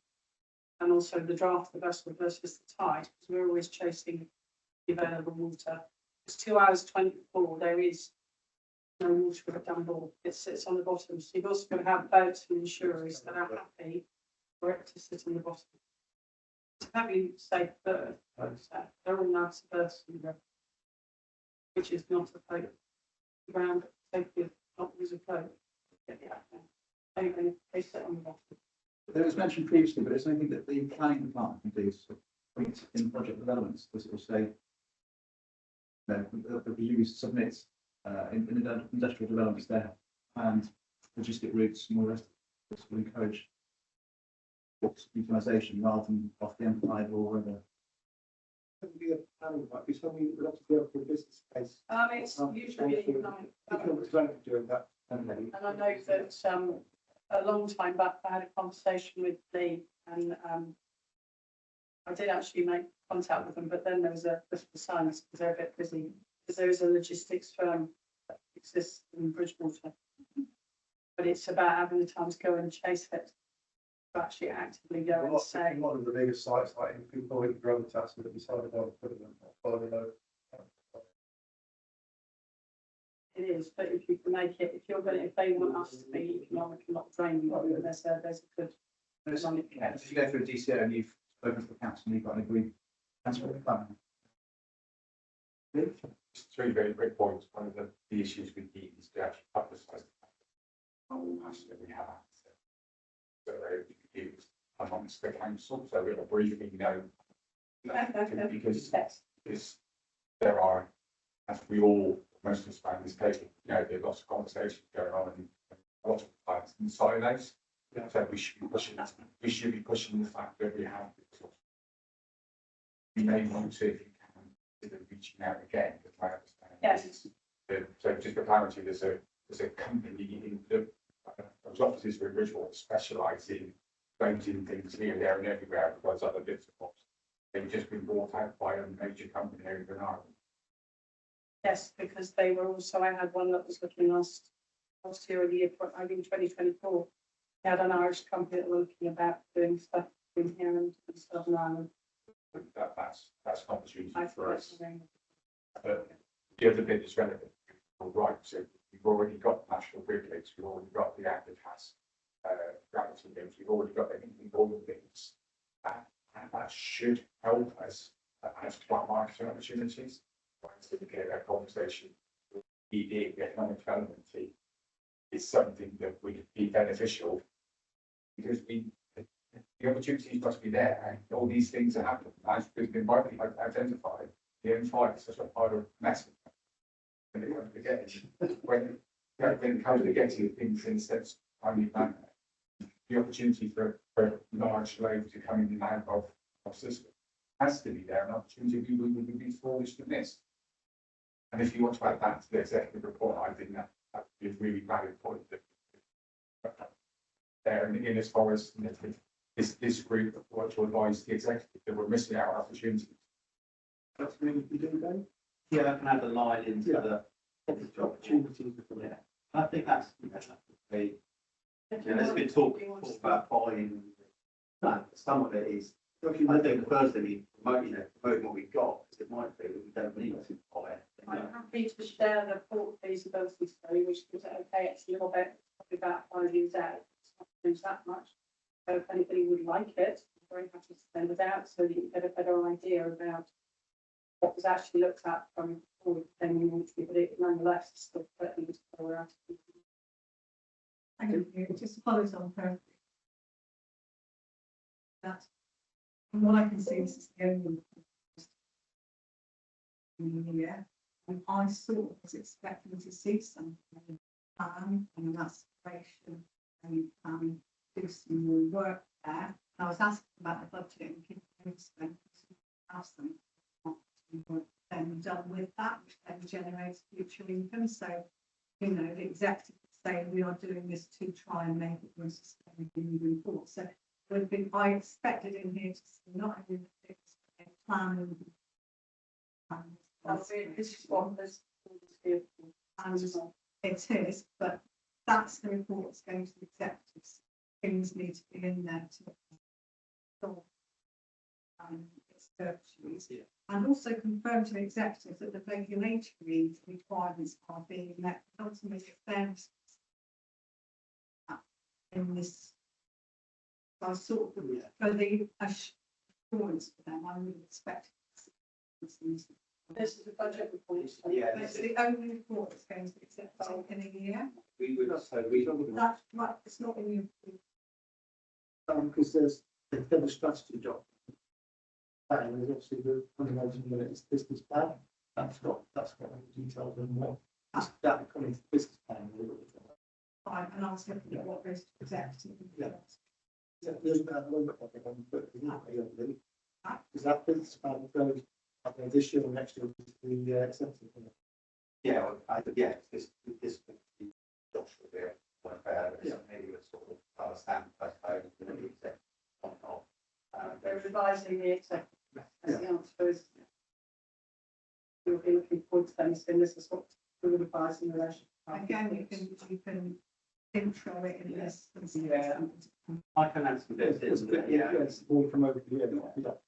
And also the draft of the vessel versus the tide, because we're always chasing the available water. It's 2 hours 24. There is no water with a dumbbell. It sits on the bottom. So you've also got to have boats and insurers that are happy for it to sit on the bottom. It's having safe berth, they're all now submerged, which is not a float. Ground safety, not use a float. They sit on the bottom. There was mentioned previously, but it's something that the planning department can do, so point in project developments to sort of say, the reviews submit in the industrial developments there, and logistic routes and all the rest. This will encourage utilisation rather than off the M5 or whatever. Would be a planning, might be something we'd have to go for a business case. It's usually economic Economic development. development doing that. And I know that a long time back, I had a conversation with Lee and I did actually make contact with them, but then there was a bit of silence because they're a bit busy. Because there is a logistics firm that exists in Bridgewater. But it's about having the time to go and chase it, to actually actively go and say. One of the biggest sites, like in people with gravitas, that decided on putting them further low. It is, but if you can make it, if they want us to be economic and not draining, then there's a good. Yeah, if you go through a DCO and you've spoken to the council and you've got an agreed transport plan. Just three very quick points. One of the issues we need is to actually publicise how passionate we have access. So they use amongst the council, so we're briefing, because there are, as we all, most of us find this table, there's lots of conversations going on and a lot of plans in silos. Yeah. So we should be pushing the fact that we have. You may want to, if you can, consider reaching out again, because my understanding Yes. so just for clarity, there's a company in those offices for Bridgewater specialise in voting things here, there and everywhere, because other bits of bobs. They've just been bought out by a major company over in Ireland. Yes, because they were also, I had one that was looking last year or the year, I think 2024. They had an Irish company that were looking about doing stuff in here and Southern Ireland. That's an opportunity I for thought us. But the other bit is relevant. Right, so we've already got national grid links, we've already got the active has gravity links, we've already got all the things. And that should help us as flat market opportunities. To get that conversation with ED, the economic development team, is something that would be beneficial because the opportunities must be there and all these things are happening. As has been widely identified, the M5 is such a part of mess. When it comes to getting things in steps, timely manner, the opportunity for large loads to come in and out of system has to be there, an opportunity we would be foolish to miss. And if you want to add that to the executive report, I think that would be a really valid point that there in as far as this group want to advise the executive that we're missing out on opportunities. That's really what we do then. Yeah, I can add a line into the Opportunities. Yeah, I think that's there's been talk about buying. Some of it is. I think the first thing is promoting what we've got, because it might be that we don't need to buy it. I'm happy to share the port feasibility study, which was okay, it's a little bit, probably about 5 years out, it's not changed that much. So if anybody would like it, I'm very happy to send it out so that you get a better idea about what was actually looked at from 4 to 10 years, but it nonetheless is still pertinent to where we're at. Thank you. Just follows on perfectly. That, from what I can see, this is the only in the year, and I sort of was expecting to see something and an aspiration and do some more work there. I was asking about the budget and people ask them what then done with that, which then generates future income. So, the executive saying we are doing this to try and make it more sustainable moving forward. So I expected in here to see not only the fixed plan This is one that's and it is, but that's the report that's going to the executives. Things need to be in there to its virtues. Yeah. And also confirm to the executives that the regulatory requirements are being met. Ultimately, fairness in this. So I sort of for the assurance for them, I would expect. This is a budget report. Yeah, It's the only report that's going to be accepted in a year. We would That's right, it's not in your. Because there's a strategy document. And there's obviously the fundamental minutes business plan. That's got all the details and what That according to the business plan. Fine, and I was looking at what goes to executive. Yeah. There's about one, but is that business plan going this year or next year to the executive? Yeah, well, this Josh will be one fair, Yeah. maybe it's sort of stand postpone. They're revising the executive. That's the answer is. We'll be looking forward to them, so this is what we're revising the relation. Again, you can intro it in this. Yeah. I can add some bits, Yes, all from over here.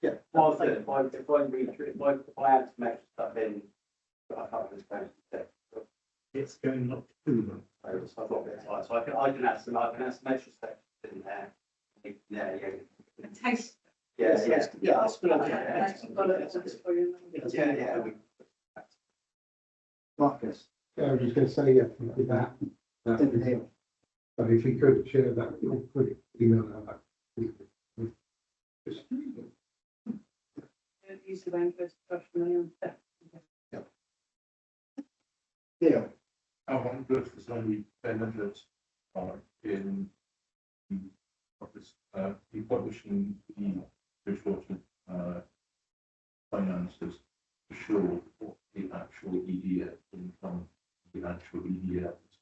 Yeah. Well, I think if I read through, if I add some extra stuff in, I can't understand it. It's going up to them. So I've got a bit of time, so I can add some extra stuff in there. Yeah. A taste. Yeah. Yeah, that's good. Yeah. Marcus. Yeah, I was just going to say, yeah, with that. Didn't hear. But if you could share that, you could email that back. Just- Use the language professionally. Yeah. I wonder if there's any benefit in publishing the reporting finances to show what the actual EDF income, the actual EDF is.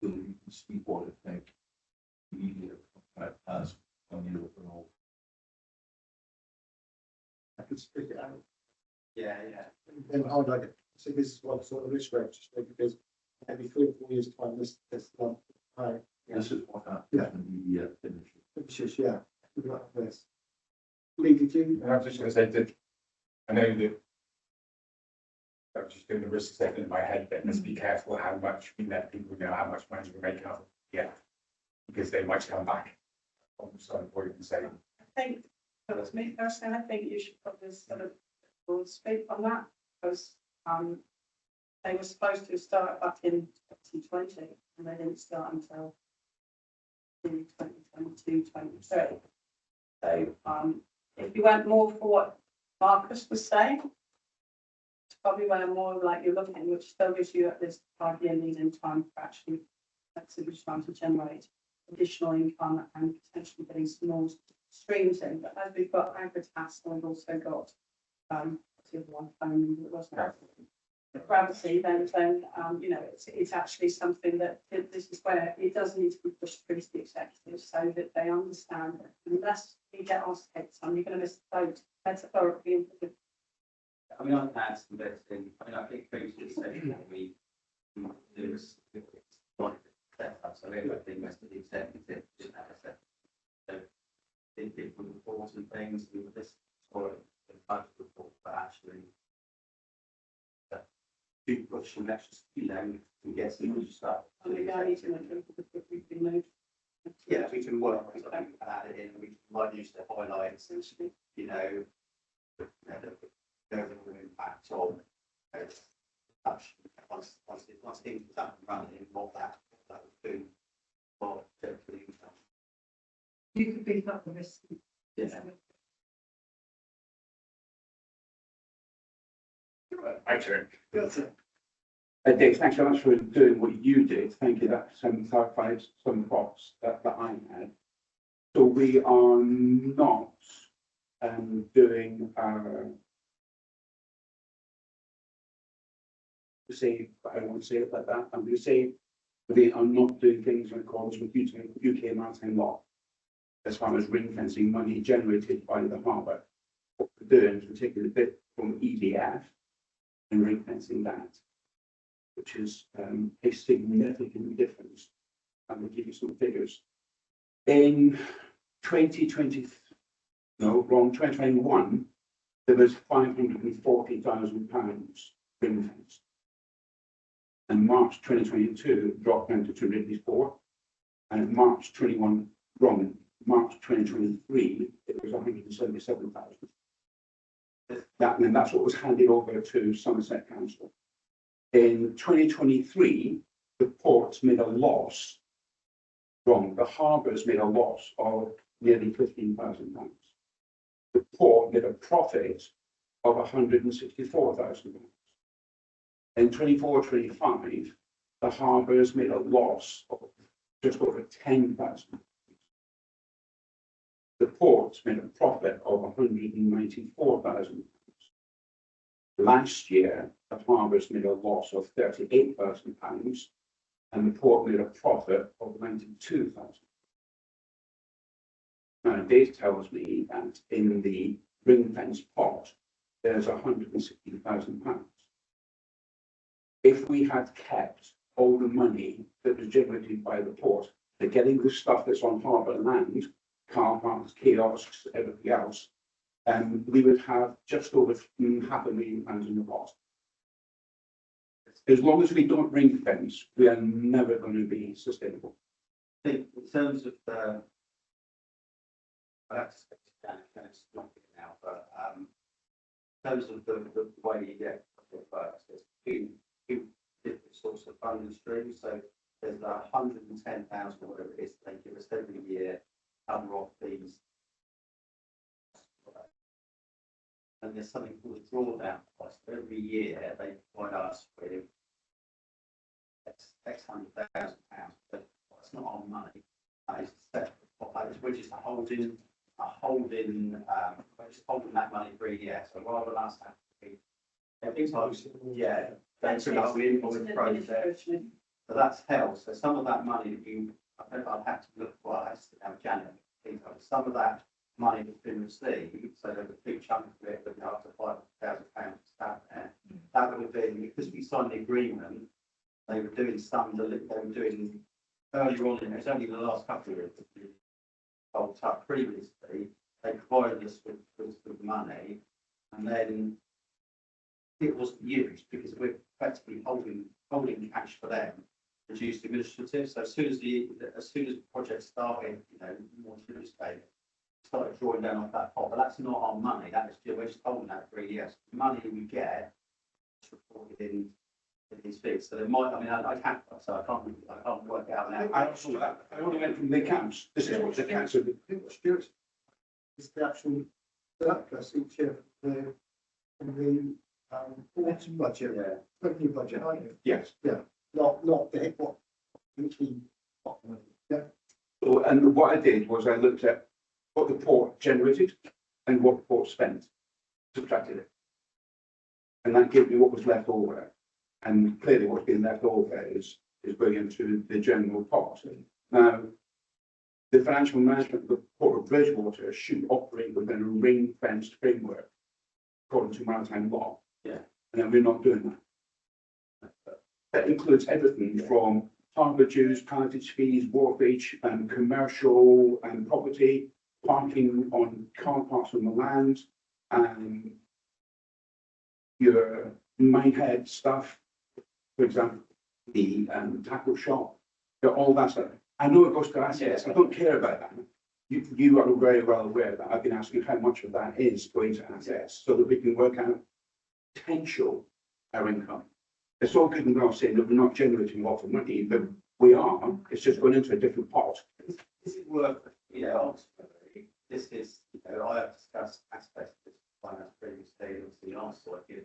So you can see what effect the EDF has on the overall. I could speak it out. Yeah. Then I'd like it. So this is what sort of risk register, because every 3 or 4 years time, this high. This is what happens Yeah. when the EDF finishes. Which is, yeah, good luck with this. Lee, did you? And I was just going to say that I know that I was just doing the risk assessment in my head, but let's be careful how much we let people know how much money we're making out. Yeah, because they might come back on some point and say, I think, that was me personally, I think you should probably sort of will speak on that, because they were supposed to start back in 2020 and they didn't start until 2022, 23. So if you went more for what Marcus was saying, it's probably where more like you're looking, which still gives you at this 5-year lead in time for actually actively trying to generate additional income and potentially getting some more streams in. But as we've got Agritas, we've also got the other one phone that wasn't gravity, then you know it's actually something that this is where it does need to be pushed through to the executives so that they understand that unless you get asked to take some, you're going to miss the boat metaphorically. I mean, I can add some bits in. I mean, I think previously said that we do this like setup, so I think most of the executive didn't have a set. So it different reports and things, and this or the budget report, but actually do push some extra speed and get some stuff. Yeah, we can work on something and add it in, we might use the highlights, you know, the overall impact on once things are up and running, what that would do for the income. You could beef up the risk. Yeah. My turn. That's it. Dave, thanks so much for doing what you did. Thank you. That clarifies some thoughts that I had. So we are not doing say, I don't want to say it like that. I'm going to say they are not doing things in accordance with UK maritime law as far as ring fencing money generated by the harbour. What we're doing is we're taking a bit from EDF and ring fencing that, which is a significant difference. And we'll give you some figures. In 2021, there was £540,000 ring fenced. And March 2022 dropped down to 284, and March 2023 it was 177,000. That's what was handed over to Somerset Council. In 2023, the ports made a loss. The harbours made a loss of nearly £15,000. The port made a profit of £164,000. In 24-25, the harbour has made a loss of just over 10,000. The port's made a profit of 194,000. Last year, the harbour's made a loss of 38,000 pounds, and the port made a profit of 92,000. Now, Dave tells me that in the ring fence pot, there's 160,000 pounds. If we had kept all the money that was generated by the port for getting the stuff that's on harbour land, car parks, kiosks, everything else, we would have just over £500,000 in the pot. As long as we don't ring fence, we are never going to be sustainable. I think in terms of the, I have to speak to Dan, it's not here now, but in terms of the way you get it works, there's two different sorts of funding streams. So there's 110,000, whatever it is, they give us every year, cover off these. And there's something called a drawdown cost. Every year they provide us with X £100,000, but it's not our money. That is separate. We're just holding that money for a year. So rather than us have to be, yeah, that's about the invoice process. So that's held. So some of that money that I'd have to look for, I have to have Janet. Some of that money that's been received, so there's a big chunk of it, but up to £5,000 out there. That would have been, because we signed the agreement, they were doing earlier on, it's only the last couple of years, bulked up previously, they provided us with money, and then it wasn't used because we're effectively holding cash for them, reduced administrative. So as soon as the project started, more Tuesday, started drawing down off that pot, but that's not our money. We're just holding that for 3 years. The money we get is reported in these fees. So there might, I can't work it out now. I also that. I only went from the accounts. This is what the accounts are. It's the actual surplus each year for the election budget, revenue budget, aren't you? Yes. Yeah, not the what we yeah. So, and what I did was I looked at what the port generated and what the port spent, subtracted it. And that gave me what was left over. And clearly what's been left over is going into the general pot. Now, the financial management of the Port of Bridgewater should operate within a ring-fenced framework according to maritime law. Yeah. And then we're not doing that. That includes everything from harbour dues, pilotage fees, wharfage, commercial and property, parking on car parks on the land, your minehead stuff, for example, the tackle shop, all that stuff. I know it goes to assets. I don't care about that. You are very well aware that I've been asking how much of that is going to assets so that we can work out potential our income. It's all good and well saying that we're not generating a lot of money, but we are. It's just going into a different pot. Is it worth, ultimately, this is, I have discussed aspects of this finance previously, obviously, the answer I give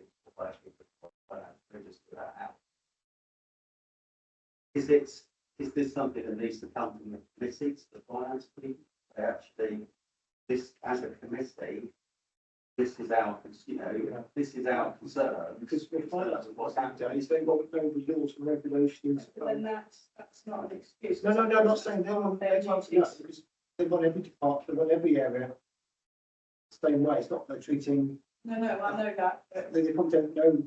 finance previously to that out. Is this something that needs to come from the committee to the finance team? They actually, this as a committee, this is our, this is our concern. Because we're finance what's happening, they've got no rules and regulations. Then that's not an excuse. No, I'm not saying they want because they want every department, they want every area the same way. It's not like treating. No, I know that. They probably don't know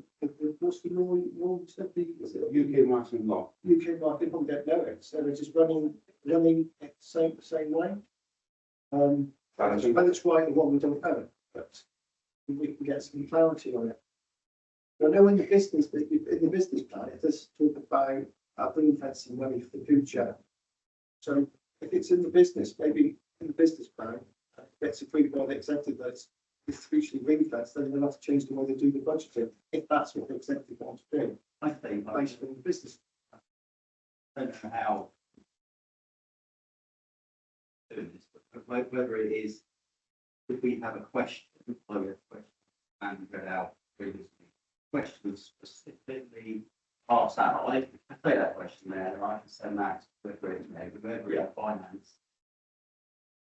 what's the law. Said the UK maritime law. UK market probably don't know it, so they're just running it the same way. And it's right or wrong, we don't know, but we can get some clarity on it. I know in the business plan, it does talk about ring fencing money for the future. So if it's in the business, maybe in the business plan, gets agreed by the executive that it's hugely ring fenced, then they'll have to change the way they do the budgeting, if that's what the executive wants to do. I think, Based on the business. I don't know how doing this, but whether it is, if we have a question, I have a question, and read out previously, question specifically asked that, I can take that question there, and I can send that to whoever finance.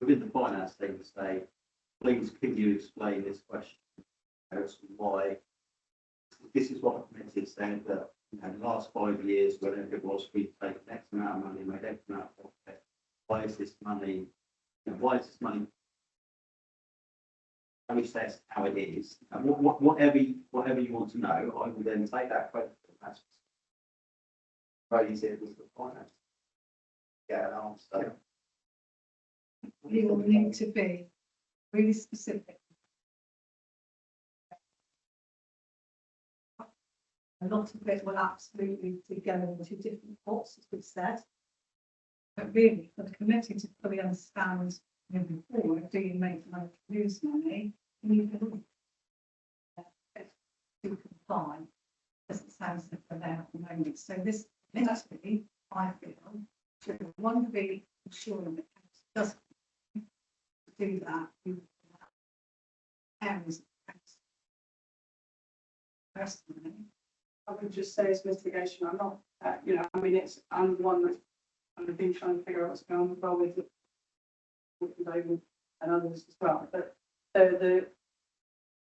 Within the finance team, say, please can you explain this question as to why this is what the committee said that in the last 5 years, whatever it was, we've taken X amount of money, made X amount of profit. Why is this money, why is this money processed how it is? And whatever you want to know, I will then take that question. That's raise it with the finance. Get an answer. You will need to be really specific. A lot of it will absolutely go into different pots, as we've said. But really, for the committee to fully understand moving forward, do you make money, lose money, and you can to comply, as it sounds like for them at the moment. So this committee, I feel, should one be ensuring that council does do that. Areas of personally. I would just say it's mitigation. I'm not, I mean, I'm one that I've been trying to figure out what's going on well with David and others as well. But the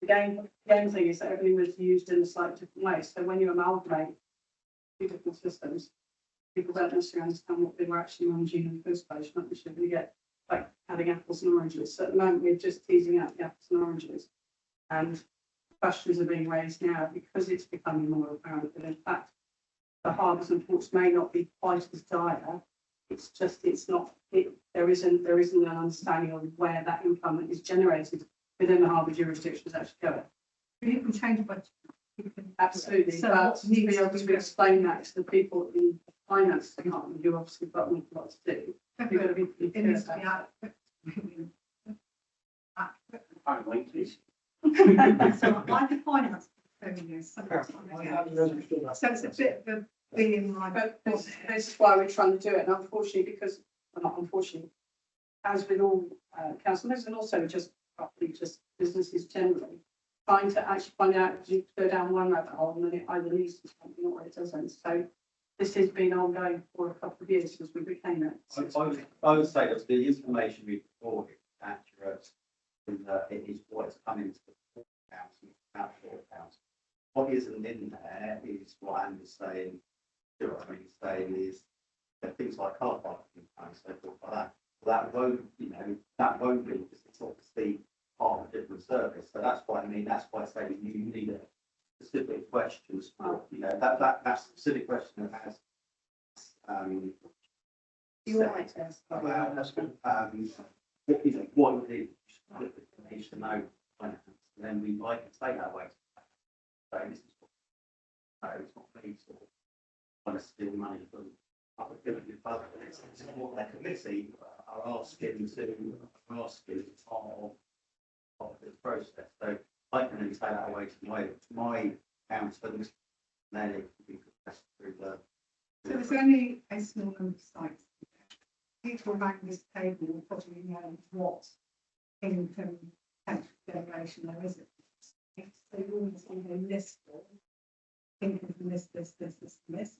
game thing is that everything was used in a slightly different way. So when you amalgamate two different systems, people don't necessarily understand what they were actually managing in the first place. Not necessarily get like having apples and oranges. So at the moment, we're just teasing out the apples and oranges, and questions are being raised now because it's becoming more apparent that in fact the harbours and ports may not be quite as dire. It's just there isn't an understanding of where that income is generated within the harbour jurisdictions actually going. You can change budget. Absolutely, So but what to be needs able to to be explain that to the people in the finance department who obviously got an awful lot to do, you've got to be pretty It clear needs to be about adequate. I'm like this. So I define that so it's a bit of a being like. But this is why we're trying to do it, and unfortunately, because, well, not unfortunately, as with all councillors and also just probably just businesses generally, trying to actually find out if you go down one rabbit hole and then it either leads to something or it doesn't. So this has been ongoing for a couple of years since we became it. I would say that the information we reported is accurate, and that it is what is coming to the council, about £4,000. What isn't in there is what Andy's saying. What I'm saying is that things like car parking and so forth like that. That won't, that won't be because it's obviously part of a different service. So that's what I mean. That's why I say you need a specific questions for, that specific question that has You're right, yes. what would it needs to know finance, and then I can say that way. So this is no, it's not me sort of trying to steal money from public budget. It's what their committee are asking as part of this process. So I can only say that away to my accountants, and then it can be progressed through the. So there's only a small number of sites. People around this table will probably know what income potential generation there is. So you always see a list of income from this,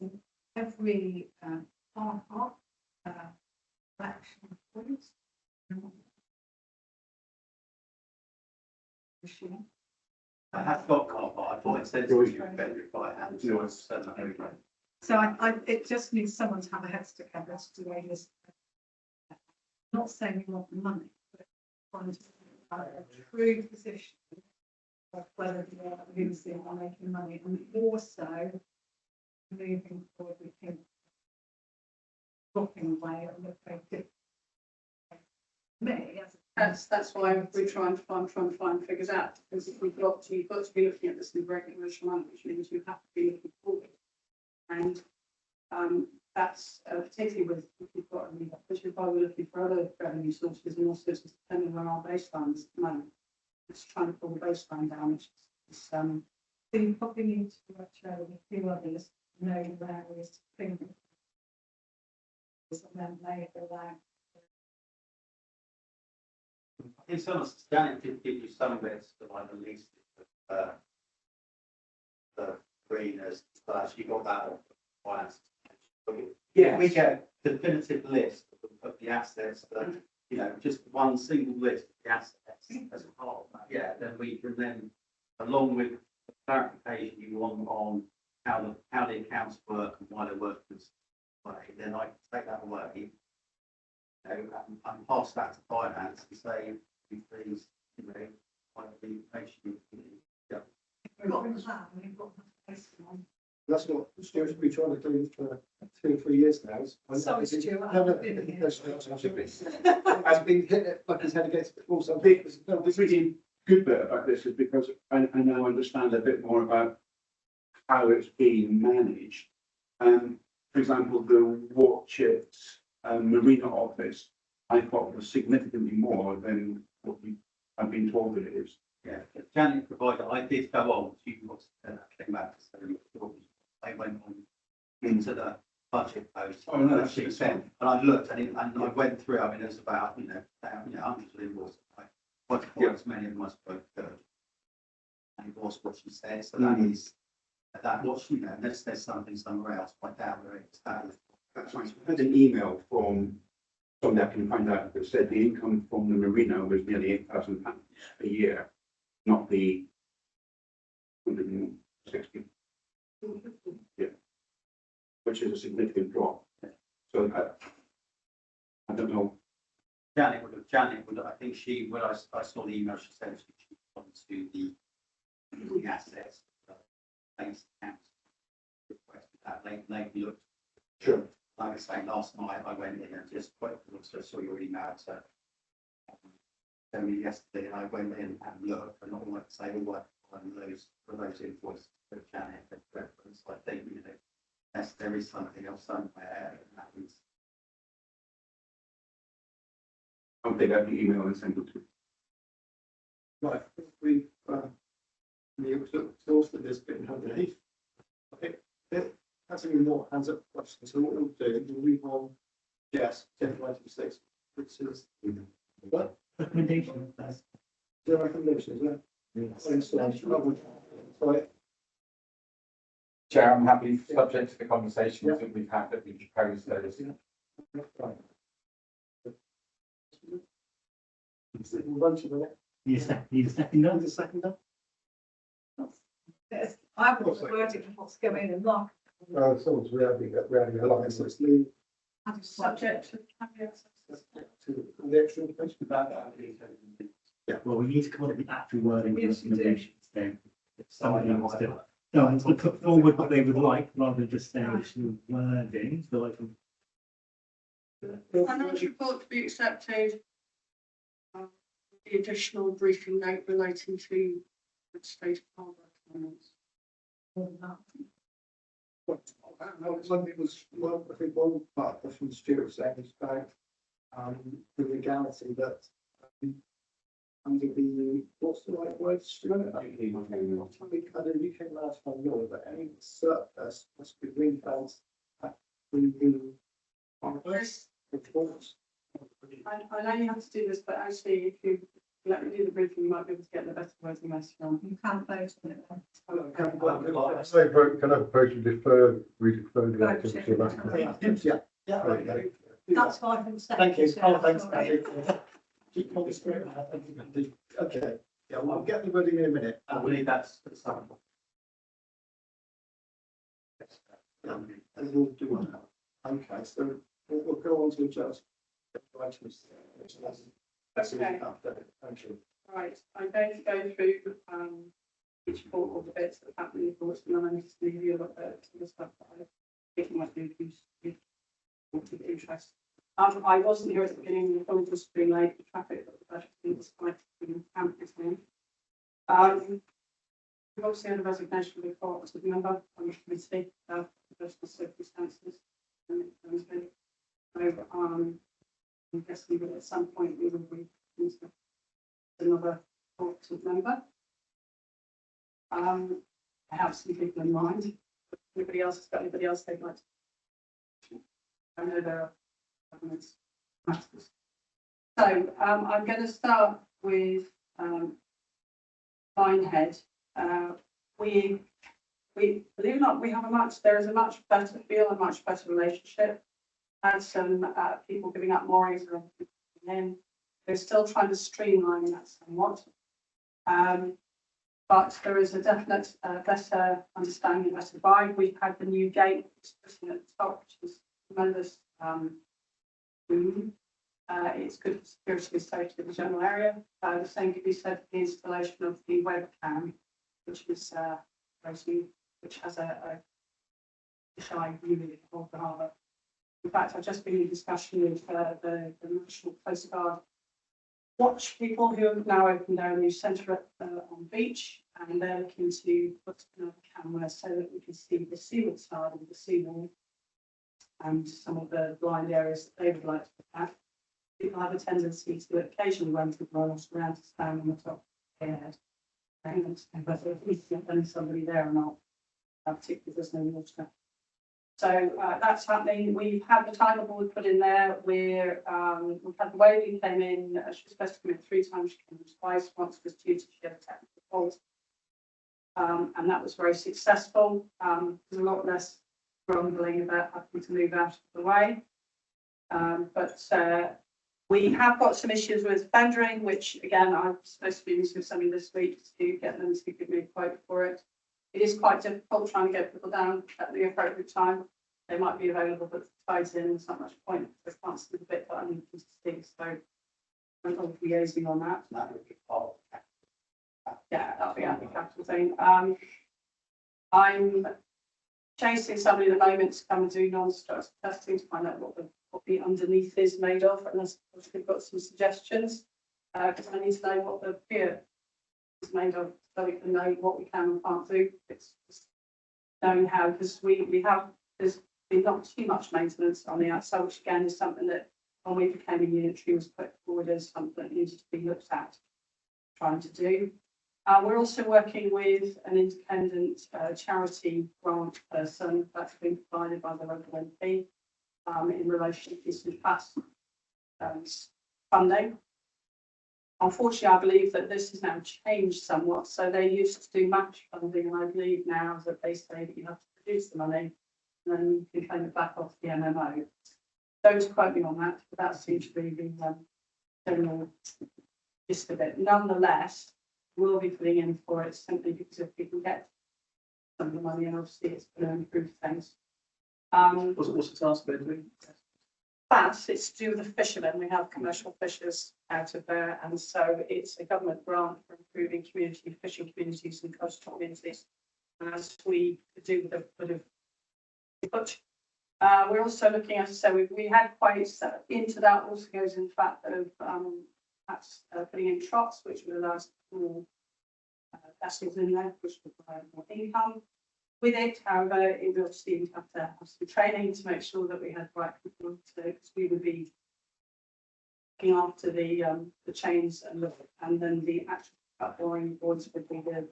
and every car park, collection points. Machine. I have got car park. I thought it said you better if I had to. So it just needs someone to have a head stick over to do a list. Not saying you want the money, but trying to have a true position of whether you are losing or making money, and also moving forward, we think dropping away and look very different. Me, That's why we're trying to find figures out, because if you've got to be looking at this in very commercial manner, which means you have to be looking forward. And that's particularly with if you've got, especially if I were looking for other revenue sources and also depending on our baselines at the moment. Just trying to pull the baseline down, which is so you probably need to show a few others, know where there is things, and then they allow. It's almost Janet did give you some bits that I released the arenas, but you got that on finance. Yes. We get a definitive list of the assets that, you know, just one single list of the assets as a whole. Yeah, then we can then, along with the clarification you want on how the accounts work and why they work this way, then I can take that away. You know, and pass that to finance and say, please, you know, like the information. Yeah. We've got the plan, we've got the place on. That's what Stuart's been trying to do for 2 or 3 years now. Sorry, Stuart, I No, no, haven't been here. has been hitting it like his head against the wall. So The really good bit about this is because I now understand a bit more about how it's being managed. For example, the Watchet Marina office, I thought was significantly more than what I've been told it is. Yeah, Janet provided, I did go on, she was, came back to say, I went on into the budget post. Oh, no, that she sent, and I looked and I went through, I mean, there's about, you know, hundreds of invoices. Quite as many of them I spoke to. And it was what she said, so that is, that was, you know, unless there's something somewhere else, I doubt there is. That's right. I had an email from somebody I can find out that said the income from the marina was nearly £8,000 a year, not the 160. Yeah, which is a significant drop. So I don't know. Janet would, I think she, when I saw the email, she said she wanted to the assets, base accounts. Requested that, they looked. Sure. Like I say, last night I went in and just quite, so saw your email to me yesterday, and I went in and looked, and not like to say, oh, those invoices for Janet for reference, I think, you know, yes, there is something else somewhere, and that is. I'll take out the email and send it to you. Right, I think we've exhausted this bit underneath. Okay, that's any more hands up questions. So what we'll do, we'll move on. Yes, 1026, which is what? Recommendation. The recommendation, isn't it? Right. Chair, I'm happy, subject to the conversations that we've had, that we propose those. Right. We'll run to the next. Need a second Need down? a second up? I haven't got the wording of what's going in lock. Someone's readding a line, so it's the Subject to caveats. to the extra information. About that. Well, we need to come up with the actual wording of the Yes, you do. recommendations then. If somebody wants to, no, wants to put forward what they would like, rather than just saying additional wording, so I can. Financial report to be accepted. The additional briefing note relating to the state of Harbour finance. It was, well, I think one part of from Stuart saying is about the legality that under the, what's the right word, Stuart? I know you came last time, Laura, but any surplus must be ring-fenced at the Yes. reports. I know you have to do this, but actually, if you let me do the briefing, you might be able to get the better wording message on. You can't vote on it then. Can I propose to defer, we defer the activity of that? Yeah. Okay. That's why I'm saying. Thank you. Oh, thanks, Sorry. Andy. Keep on the spirit. Okay, yeah, well, I'll get the wording in a minute. I believe that's the sum. And we'll do one now. Okay, so we'll go on to just items. Okay. Thank you. Right, I'm going to go through each of the bits that happen in reports, and then I need to leave you a little bit to the stuff that I think might be of use to interest. I wasn't here at the beginning, the phone was being late, the traffic, but the budget was quite camping. We've obviously had a resignation report as a member on the committee of personal circumstances. So, I'm guessing that at some point we will be into another board member. I have some people in mind. Anybody else has got anybody else they'd like to? I know there are governments matters. So I'm going to start with Minehead. We we, believe it or not, we have there is a much better feel, a much better relationship. Had some people giving up moorings and then they're still trying to streamline that somewhat. But there is a definite better understanding, better vibe. We've had the new gate sitting at the top, which is tremendous room. It's good for security and safety of the general area. The same could be said for the installation of the webcam, which is which has a shy view of the harbour. In fact, I've just been in discussion with the National Coast Guard watch people who have now opened their new centre on the beach, and they're looking to put another camera so that we can see the seaward side of the seawall and some of the blind areas that they would like to look at. People have a tendency to occasionally run to the around to stand on the top of their head. Whether it's somebody there or not, particularly if there's no water. So that's happening. We've had the timer board put in there. We've had the whaling came in. She was supposed to come in 3 times. She came in twice. Once was due to she had a technical fault, and that was very successful. There's a lot less grumbling about having to move out of the way. But we have got some issues with fendering, which again I'm supposed to be meeting with somebody this week to get them to give me a quote for it. It is quite difficult trying to get people down at the appropriate time. They might be available, but the tide's in, there's not much point. There's constantly the bit that I need to see. So I'm not liaising on that. That would be part of Yeah, that'll be a capital thing. I'm chasing somebody at the moment to come and do non-structural testing to find out what the underneath is made of, and we've got some suggestions because I need to know what the pier is made of, so we can know what we can and can't do. It's just knowing how, because there's been not too much maintenance on the outside, which again is something that when we became a unitary was put forward as something that needed to be looked at, trying to do. We're also working with an independent charity grant person that's been provided by the local MP in relation to some past funding. Unfortunately, I believe that this has now changed somewhat. So they used to do match funding, and I believe now that they say that you have to produce the money and then you can claim it back off the MMO. Don't quote me on that, but that seems to be the general gist of it. Nonetheless, we'll be putting in for it simply because if we can get some of the money, and obviously it's going to improve things. What's the task they're doing? But it's to do with the fishermen. We have commercial fishers out of there, and so it's a government grant for improving fishing communities and coastal communities. As we do with a bit of input. We're also looking at, so we had quite into that also goes in the fact of perhaps putting in trots, which would allow us more vessels in there, which would provide more income. With it, however, it will obviously have to have some training to make sure that we had the right people to, because we would be looking after the chains and then the actual boring boards would be the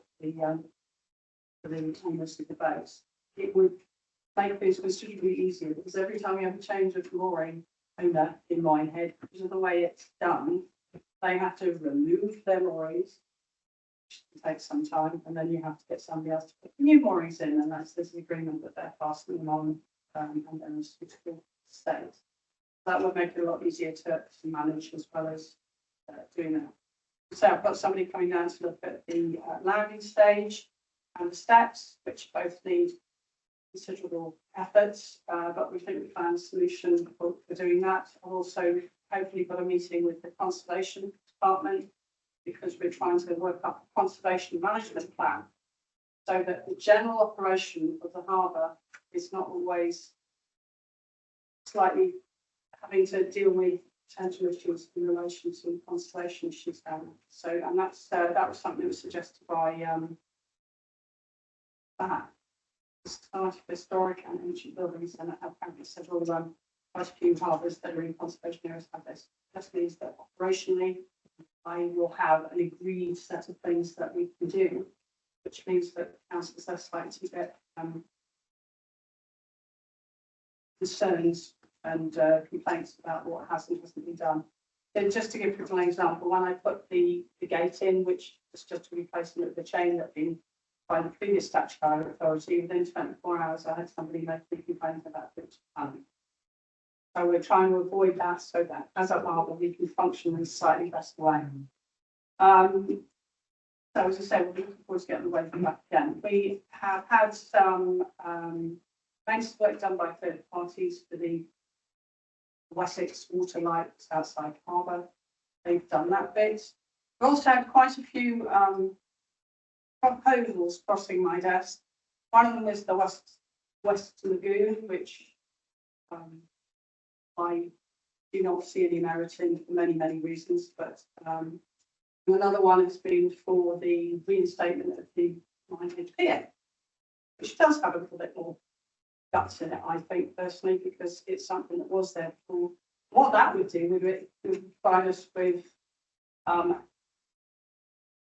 owners of the boats. It would make things considerably easier because every time we have a change of mooring owner in Minehead, because of the way it's done, they have to remove their moorings, which takes some time, and then you have to get somebody else to put new moorings in, and there's an agreement that they're fastening them on and then a suitable state. That would make it a lot easier to manage as well as doing that. So I've got somebody coming down to look at the landing stage and the steps, which both need considerable efforts, but we think we found a solution for doing that. I've also hopefully got a meeting with the Conservation Department because we're trying to work up a conservation management plan so that the general operation of the harbour is not always slightly having to deal with potential issues in relation to conservation issues down there. So, and that was something that was suggested by Society for Historic and Ancient Buildings, and apparently several quite a few harbours that are in conservation areas have this. Just means that operationally, I will have an agreed set of things that we can do, which means that councils are likely to get concerns and complaints about what has and hasn't been done. So just to give people an example, when I put the gate in, which is just a replacement of the chain that had been by the previous statutory authority, within 24 hours, I had somebody make me complain about breach of planning. So we're trying to avoid that so that as a harbour, we can function in a slightly better way. So as I said, we're looking forward to getting away from that again. We have had some maintenance work done by third parties for the Wessex water lights outside Harbour. They've done that bit. We've also had quite a few proposals crossing my desk. One of them is the West Lagoon, which I do not see any merit in for many, many reasons, but another one has been for the reinstatement of the Minehead Pier, which does have a little bit more guts in it, I think, personally, because it's something that was there before. What that would do would provide us with,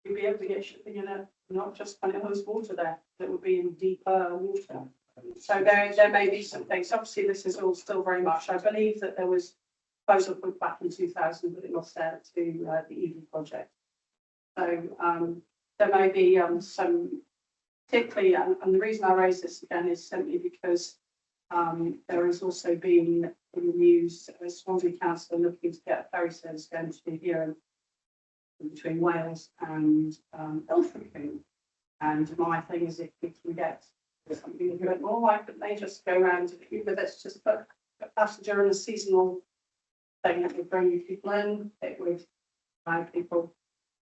you'd be able to get shipping in it, not just when it has water there, that would be in deeper water. So there may be some things. Obviously, this is all still very much. I believe that there was a proposal put back in 2000, but it lost out to the Eden project. So there may be some, particularly, and the reason I raise this again is simply because there has also been in the news Swansea Council looking to get a ferry service going to here between Wales and Ilfracombe. And my thing is, if we can get something a bit more, why couldn't they just go around with it, just put a passenger in a seasonal thing that would bring people in, it would allow people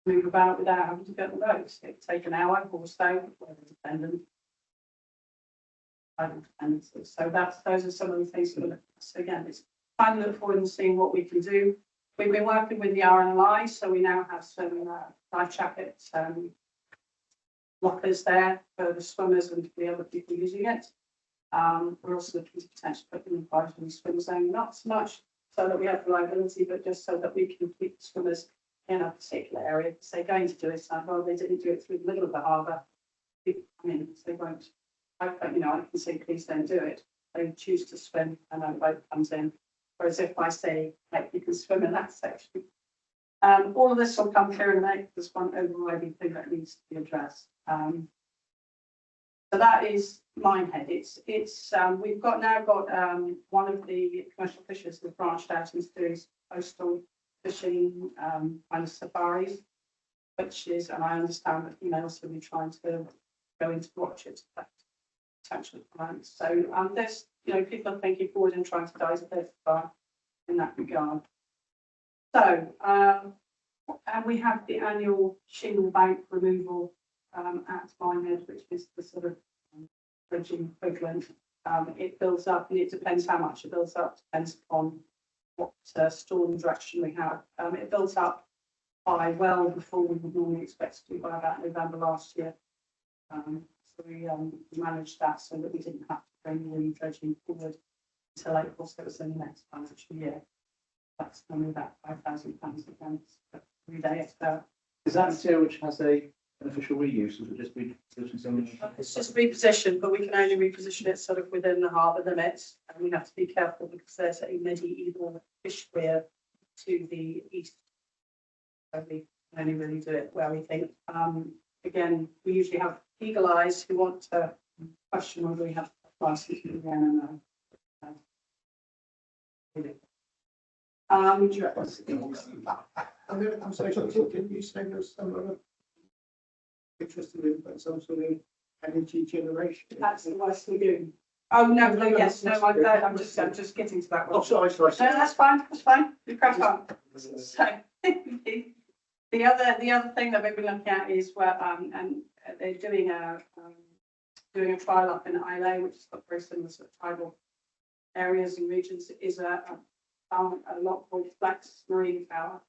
move about without having to get on the roads. It would take an hour or so, whether dependent. So those are some of the things that we're looking at. So again, it's trying to look forward and seeing what we can do. We've been working with the RNLI, so we now have some life jacket lockers there for the swimmers and for the other people using it. We're also looking to potentially put them in part of the swim zone, not so much so that we have reliability, but just so that we can keep the swimmers in a particular area. Because they're going to do it, so well, they didn't do it through the middle of the harbour. I mean, they won't. I can say, please don't do it. They choose to swim, and then a boat comes in. Whereas if I say, like, you can swim in that section, all of this will come clear in May. There's one overriding thing that needs to be addressed. So that is Minehead. We've now got one of the commercial fishers that branched out into doing coastal fishing kind of safaris, which is, and I understand that he may also be trying to go into watch it. Potential clients. So there's, people are thinking forward and trying to diversify in that regard. So and we have the annual shingle bank removal at Minehead, which is the sort of bridging equivalent. It builds up, and it depends how much it builds up, depends upon what storm direction we have. It built up by well before we would normally expect to do, by about November last year. So we managed that so that we didn't have to bring the dredging forward until April, so it was in the next financial year. That's only about £5,000 again every day. Is that material which has an official reuse, or is it just It's just repositioned, but we can only reposition it sort of within the harbour limits, and we have to be careful because there's a medieval fish weir to the east. So we can only really do it where we think. Again, we usually have eagle eyes who want to question whether we have license again. I'm sorry, didn't you say there's some interested in some sort of energy generation? That's the West Lagoon. Oh no, yes, no, I'm just getting to that one. Oh, sorry. No, that's fine. You crack on. So the other thing that we've been looking at is where and they're doing a trial up in Islay, which has got very similar sort of tribal areas and regions. Is a lot called Flex Marine Power,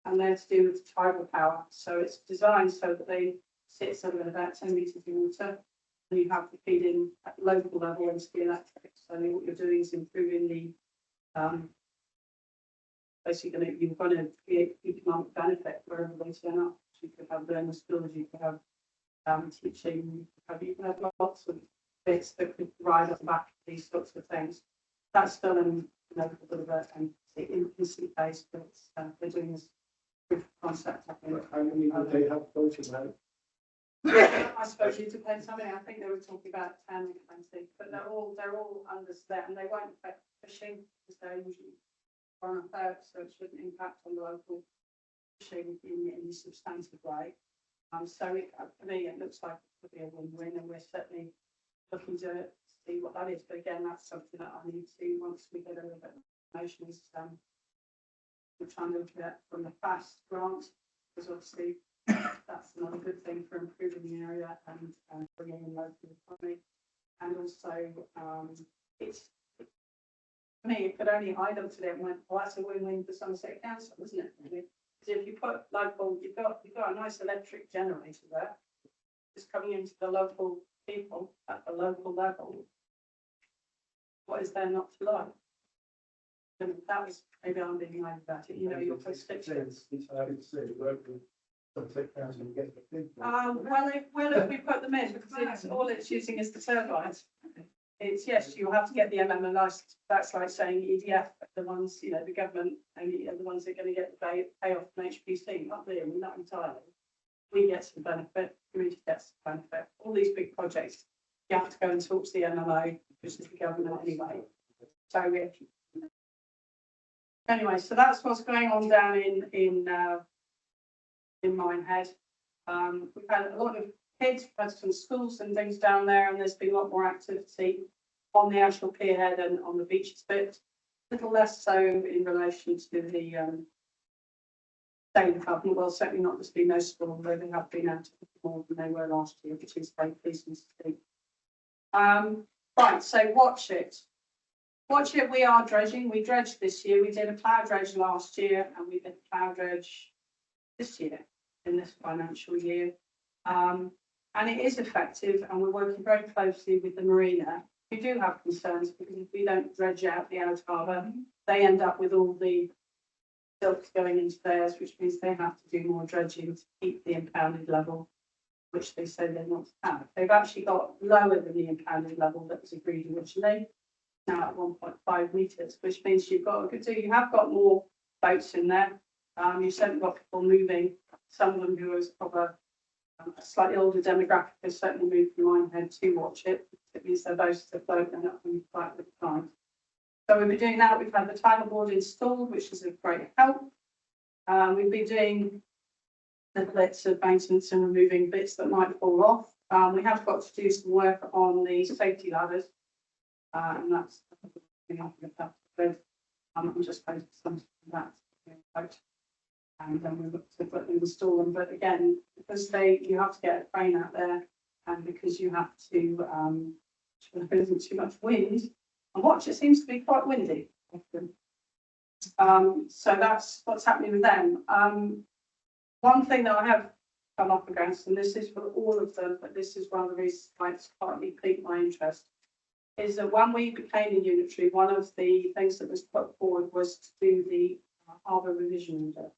and they're to do with tribal power. So it's designed so that they sit sort of at about 10 metres of water, and you have to feed in at local level into the electric. So what you're doing is improving the basically you're going to create economic benefit wherever they turn up. You could have learner schools, you could have teaching, you could have lots of bits that could ride off the back of these sorts of things. That's still in a bit of a infancy phase, but they're doing this proof of concept. I think. How many would they have voted out? I suppose it depends. I mean, I think they were talking about 10 and 20, but they're all under that, and they won't affect fishing because they're usually on a boat, so it shouldn't impact on the local fishing in any substantive way. So for me, it looks like it could be a win-win, and we're certainly looking to see what that is. But again, that's something that I need to, once we get a little bit of information, is we're trying to look at from the FAST grant, because obviously that's another good thing for improving the area and bringing in local economy. And also, it's, for me, it could only, I looked at it and went, well, that's a win-win for Somerset Council, isn't it? Really? Because if you put local, you've got a nice electric generator there, just coming into the local people at the local level. What is there not to like? And that was, maybe I'm being naive about it, you know, your constituents. Well, if we put them in, because it's all it's using is the turbines. It's, yes, you have to get the MMO license. That's like saying EDF, the ones, you know, the government, and the ones that are going to get the pay off from HPC, not really, not entirely. We get some benefit, community gets some benefit. All these big projects, you have to go and talk to the MMO, which is the government anyway. So anyway, so that's what's going on down in Minehead. We've had a lot of kids, we've had some schools and things down there, and there's been a lot more activity on the actual pierhead and on the beaches bit. A little less so in relation to the sailing club. Well, certainly not, there's been no school, although they have been out more than they were last year, which is very pleasing to see. Right, so watch it. Watch it, we are dredging. We dredged this year. We did a plough dredge last year, and we did a plough dredge this year, in this financial year. And it is effective, and we're working very closely with the marina. We do have concerns because if we don't dredge out the outer harbour, they end up with all the silks going into theirs, which means they have to do more dredging to keep the impounded level, which they say they want to have. They've actually got lower than the impounded level that was agreed originally, now at 1.5 metres, which means you have got more boats in there. You've certainly got people moving, some of them who are of a slightly older demographic have certainly moved from Minehead to watch it. It means they're both afloat and not going to fight with the time. So we've been doing that. We've had the tiger board installed, which is a great help. We've been doing little bits of maintenance and removing bits that might fall off. We have got to do some work on the safety ladders, and that's I'm just posting some of that out. And then we look to install them. But again, because you have to get a crane out there, and because you have to, there isn't too much wind. And watch, it seems to be quite windy often. So that's what's happening with them. One thing that I have come up against, and this is for all of them, but this is one of the reasons why it's partly piqued my interest, is that when we became a unitary, one of the things that was put forward was to do the harbour revision order.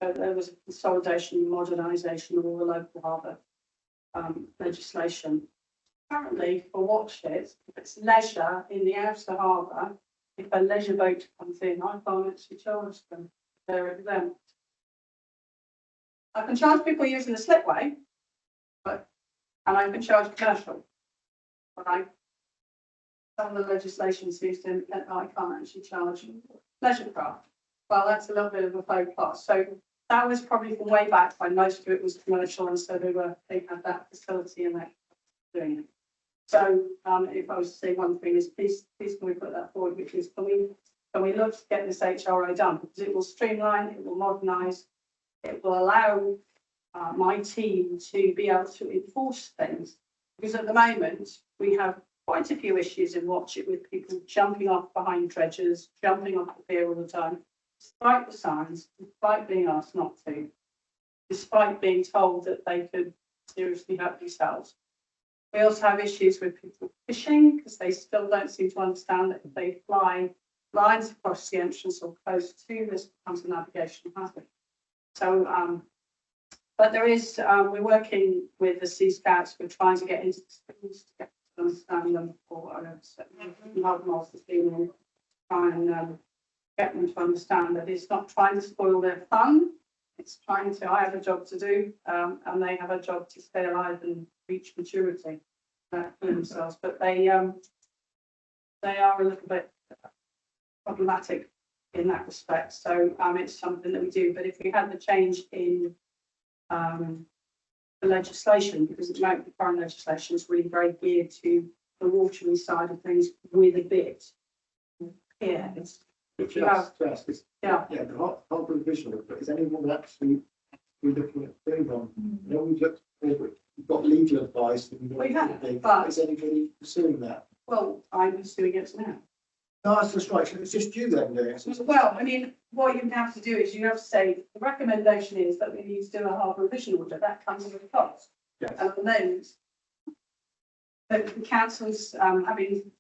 So there was a consolidation and modernisation of all the local harbour legislation. Apparently, for watch it, if it's leisure in the outer harbour, if a leisure boat comes in, I can't actually charge them. They're exempt. I can charge people using the slipway, and I can charge commercial. But some of the legislation seems to indicate I can't actually charge leisure craft. Well, that's a little bit of a faux pas. So that was probably from way back when most of it was commercial, and so they had that facility and that doing it. So if I was to say one thing is please can we put that forward, which is can we look to get this HRO done, because it will streamline, it will modernise, it will allow my team to be able to enforce things, because at the moment we have quite a few issues in Watch It with people jumping off behind dredgers, jumping off the pier all the time, despite the signs, despite being asked not to, despite being told that they could seriously hurt themselves. We also have issues with people fishing, because they still don't seem to understand that if they fly lines across the entrance or close to this, becomes a navigation hazard. So, but there is, we're working with the Sea Scouts, we're trying to get into the schools to get to understand them before Models has been in, try and get them to understand that it's not trying to spoil their fun, it's trying to, I have a job to do, and they have a job to stay alive and reach maturity for themselves, but they are a little bit problematic in that respect. So it's something that we do. But if we had the change in the legislation, because at the moment the current legislation is really very geared to the watery side of things with a bit here. It's yeah. Yeah, the whole provision, but is anyone actually looking at doing one? You know, we've looked, we've got legal advice. We have, but- is anybody pursuing that? Well, I'm pursuing it now. No, that's just right. So it's just you then doing it. Well, I mean, what you have to do is you have to say, the recommendation is that we need to do a harbour revision order. That comes with a cost. Yes. And at the moment, the council's having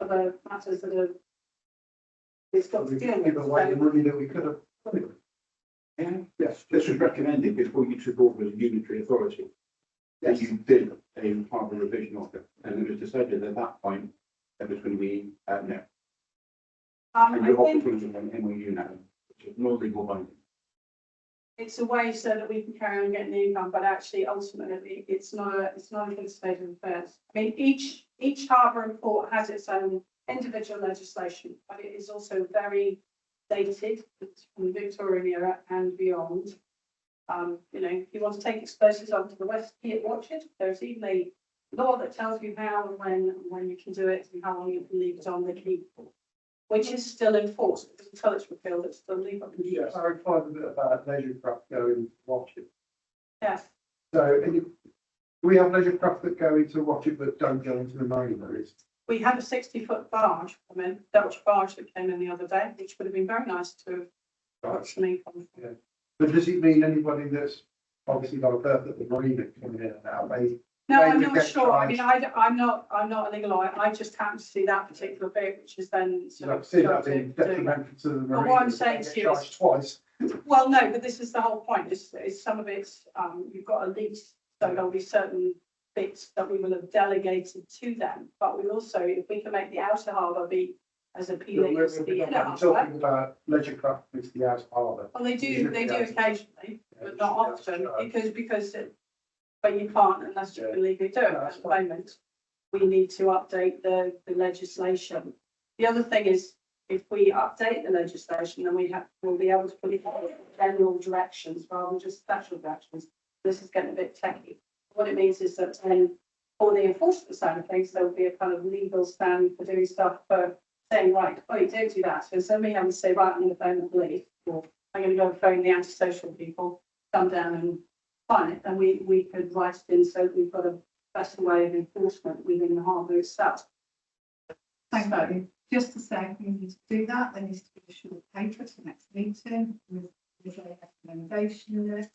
other matters that are, it's got to We deal give with. away the So, money that we could have. Yeah, yes, this was recommended before you took over as unitary authority. That you did a harbour revision order, and it was decided at that point that it was going to be, no. And I you're think offering an MOU now, which is no legal binding. it's a way so that we can carry on getting the income, but actually ultimately it's not a good state of affairs. I mean, each harbour and port has its own individual legislation, but it is also very dated. It's from the Victorian era and beyond. You know, if you want to take explosives onto the West Pier, watch it. There's even a law that tells you how and when you can do it and how long you can leave it on the quay, which is still enforced. Until it's repealed, it's still legal. Yeah, clarify a bit about leisure craft going to watch it. Yes. So, do we have leisure craft that go into watch it but don't go into the marina? We had a 60-foot barge, Dutch barge that came in the other day, which would have been very nice to have got some income from. But does it mean anybody that's obviously got a berth at the marina coming in and out, No, They I'm would not get sure. I mean, charged. I'm not a legal lawyer. I just happen to see that particular bit, which is then sort I of. see that being detrimental to the But marina? what I'm that saying they to get you is- charged twice. Well, no, but this is the whole point. Is some of it's, you've got a lease, so there'll be certain bits that we will have delegated to them. But we also, if we can make the outer harbour be as appealing as the inner I'm harbour. talking about leisure craft with the outer harbour. Well, they do occasionally, but not often, Yeah. because but you can't unless you can legally do it. No, that's At the moment, we need to update the legislation. The other thing is, if we update the legislation, then we'll be able to put it in general directions rather than just special directions. This is getting a bit techy. What it means is that then, for the enforcement side of things, there will be a kind of legal stand for doing stuff, for saying, right, oh, you don't do that. So instead of me having to say, right, I'm going to phone the police, or I'm going to go and phone the antisocial people, come down and fine it, then we could write it in so that we've got a better way of enforcement within the harbour itself. Thank you. Just to say, we need to do that. There needs to be a short paper at the next meeting with a recommendation in it.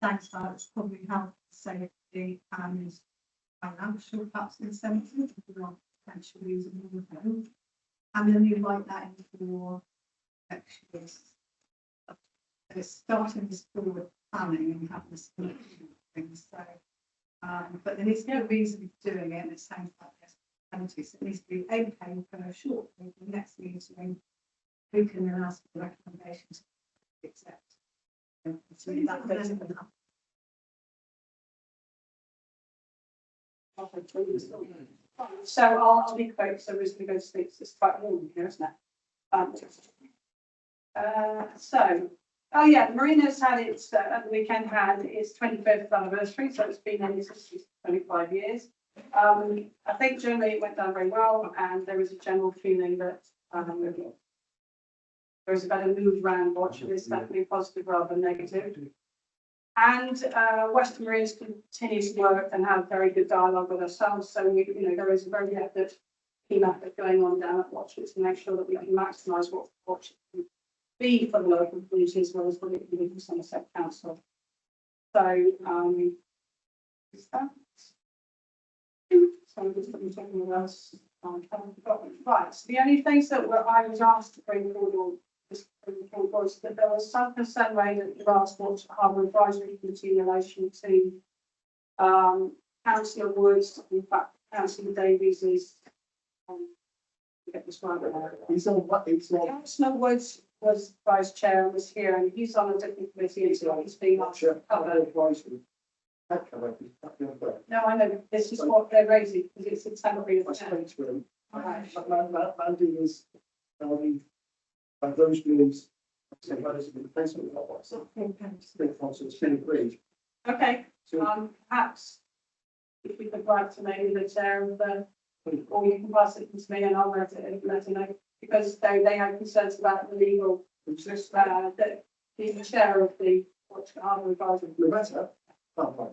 Thanks, that it's probably health, safety and financial perhaps incentive if we want potential using of them. And then you write that in for next year's. It's starting this forward planning and having this selection of things. So, but there needs to be a reason for doing it, and it sounds like there's plenty. So it needs to be a paper, short paper, next meeting. We can then ask for recommendations to accept. So that goes in the So I'll be quick, so we're just going to go to sleep, so it's quite warm here, isn't it? Oh yeah, the Marina's had its, at the weekend had its 25th anniversary, so it's been in existence for 25 years. I think generally it went down very well, and there is a general feeling that there is a better mood around watching this, definitely positive rather than negative. And Western Marines continues to work and have very good dialogue with ourselves, so there is a very effort, team effort going on down at Watches to make sure that we can maximise what Watches can be for the local community as well as what it can be for Somerset Council. So, is that? So I'm just checking what else I haven't forgotten. Right, so the only things that I was asked to bring forward was that there was some concern raised at the last Watch Harbour Advisory Committee in relation to Councillor Woods, in fact, Councillor Davies is get this right. He's on what? He's on. Councillor Woods was vice chair and was here, and he's on a different committee, and so he's being asked to cover. No, I know, this is what they're raising, because it's a temporary. I spoke to him. Right. Mandy is, those views. I said, well, there's a replacement of what's up. It's been agreed. Okay, So, perhaps if you could write to maybe the chair of the, or you can pass it to me and I'll let it, let you know, because they have concerns about the legal, that the chair of the, what's Harbour Advisory. Loretta? Oh, right.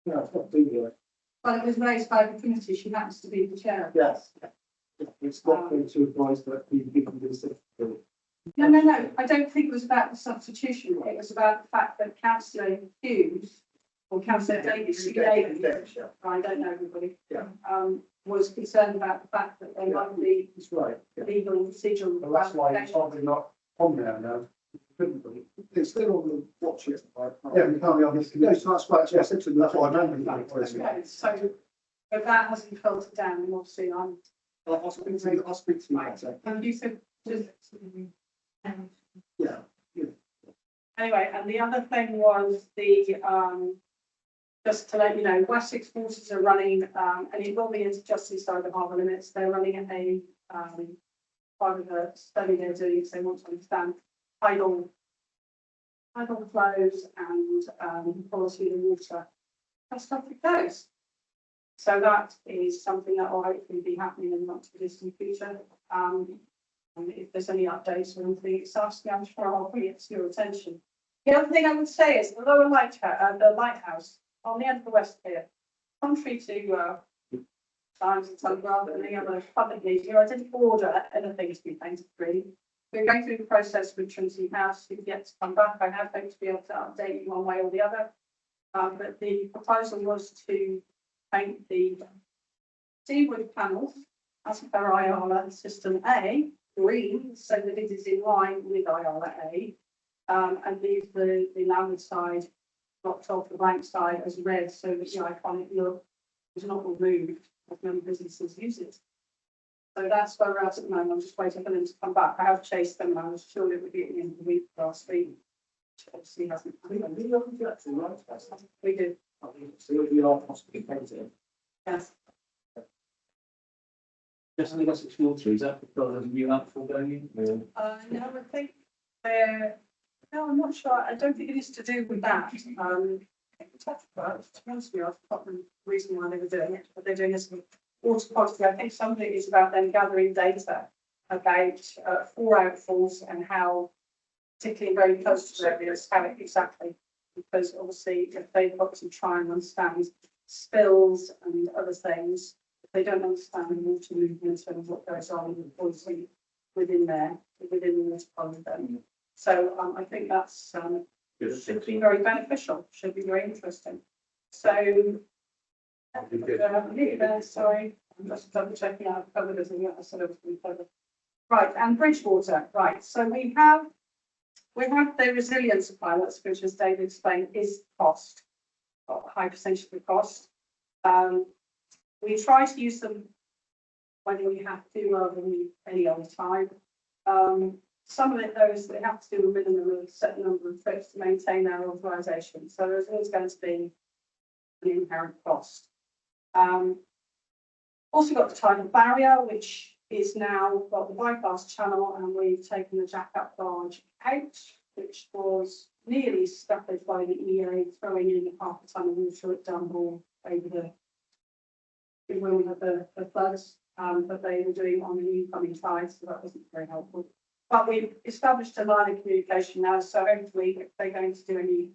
No, it's not doing it. Well, it was raised by the committee, she happens to be the chair. Yes. It's not going to advise that we can do this. No, I don't think it was about the substitution, it was about the fact that councillor Hughes, or councillor Davies, I don't know everybody. Yeah. Was concerned about the fact that there might be That's right. Yeah. legal and procedural. Well, that's why it's probably not on there now. Couldn't be. It's still on the watch list. Yeah, we can't be on this. No, so that's right. I said to them, that's what I remember. Okay, so, but that hasn't filtered down, and obviously I'll speak to you later. and you said, just. Yeah. Anyway, and the other thing was the, just to let you know, Wessex Forces are running, and it will be into just inside the harbour limits, they're running a, part of a study they're doing, because they want to understand tidal flows and, quality of the water. That's stuff it goes. So that is something that will hopefully be happening in the not too distant future. And if there's any updates or anything, it's asking, I'm sure I'll bring it to your attention. The other thing I would say is the lower the lighthouse on the end of the West Pier, contrary to Times and Telegraph and any other public media, I didn't order anything to be painted green. We're going through the process with Trinity House, who've yet to come back. I have hoped to be able to update you one way or the other. But the proposal was to paint the seaward panels as per IRA system A green, so that it is in line with IRA A, and leave the landward side blocked off the bank side as red, so that the iconic look is not removed as many businesses use it. So that's where we're at the moment. I'm just waiting for them to come back. I have chased them, and I was sure it would be at the end of the week last week. Which obviously hasn't happened. We do. So we are possibly painting. Yes. Just on the Wessex Water, is that because of new outfall going in? No, I think no, I'm not sure. I don't think it is to do with that. To be honest with you, I've forgotten the reason why they were doing it, but they're doing this with water quality. I think some of it is about them gathering data about 4 outfalls and how, particularly very close to areas, how it exactly, because obviously if they've got to try and understand spills and other things, they don't understand the water movement and what goes on with quality within there, within the water column. So I think that's should be very beneficial, should be very interesting. So sorry, I'm just double checking out I've covered everything that I said I was going to cover. Right, and Bridgewater, right. So we have the resilience of pilots, which as David explained is cost, a high percentage of the cost. We try to use them when we have to rather than any other time. Some of it though is they have to do a minimum of a certain number of trips to maintain their authorization. So there's always going to be an inherent cost. Also got the tidal barrier, which is now got the bypass channel, and we've taken the jack-up barge out, which was nearly scuppered by the EA throwing in half a ton of water at Dunbar over the when we had the floods, but they were doing on the incoming tide, so that wasn't very helpful. But we've established a line of communication now, so hopefully if they're going to do any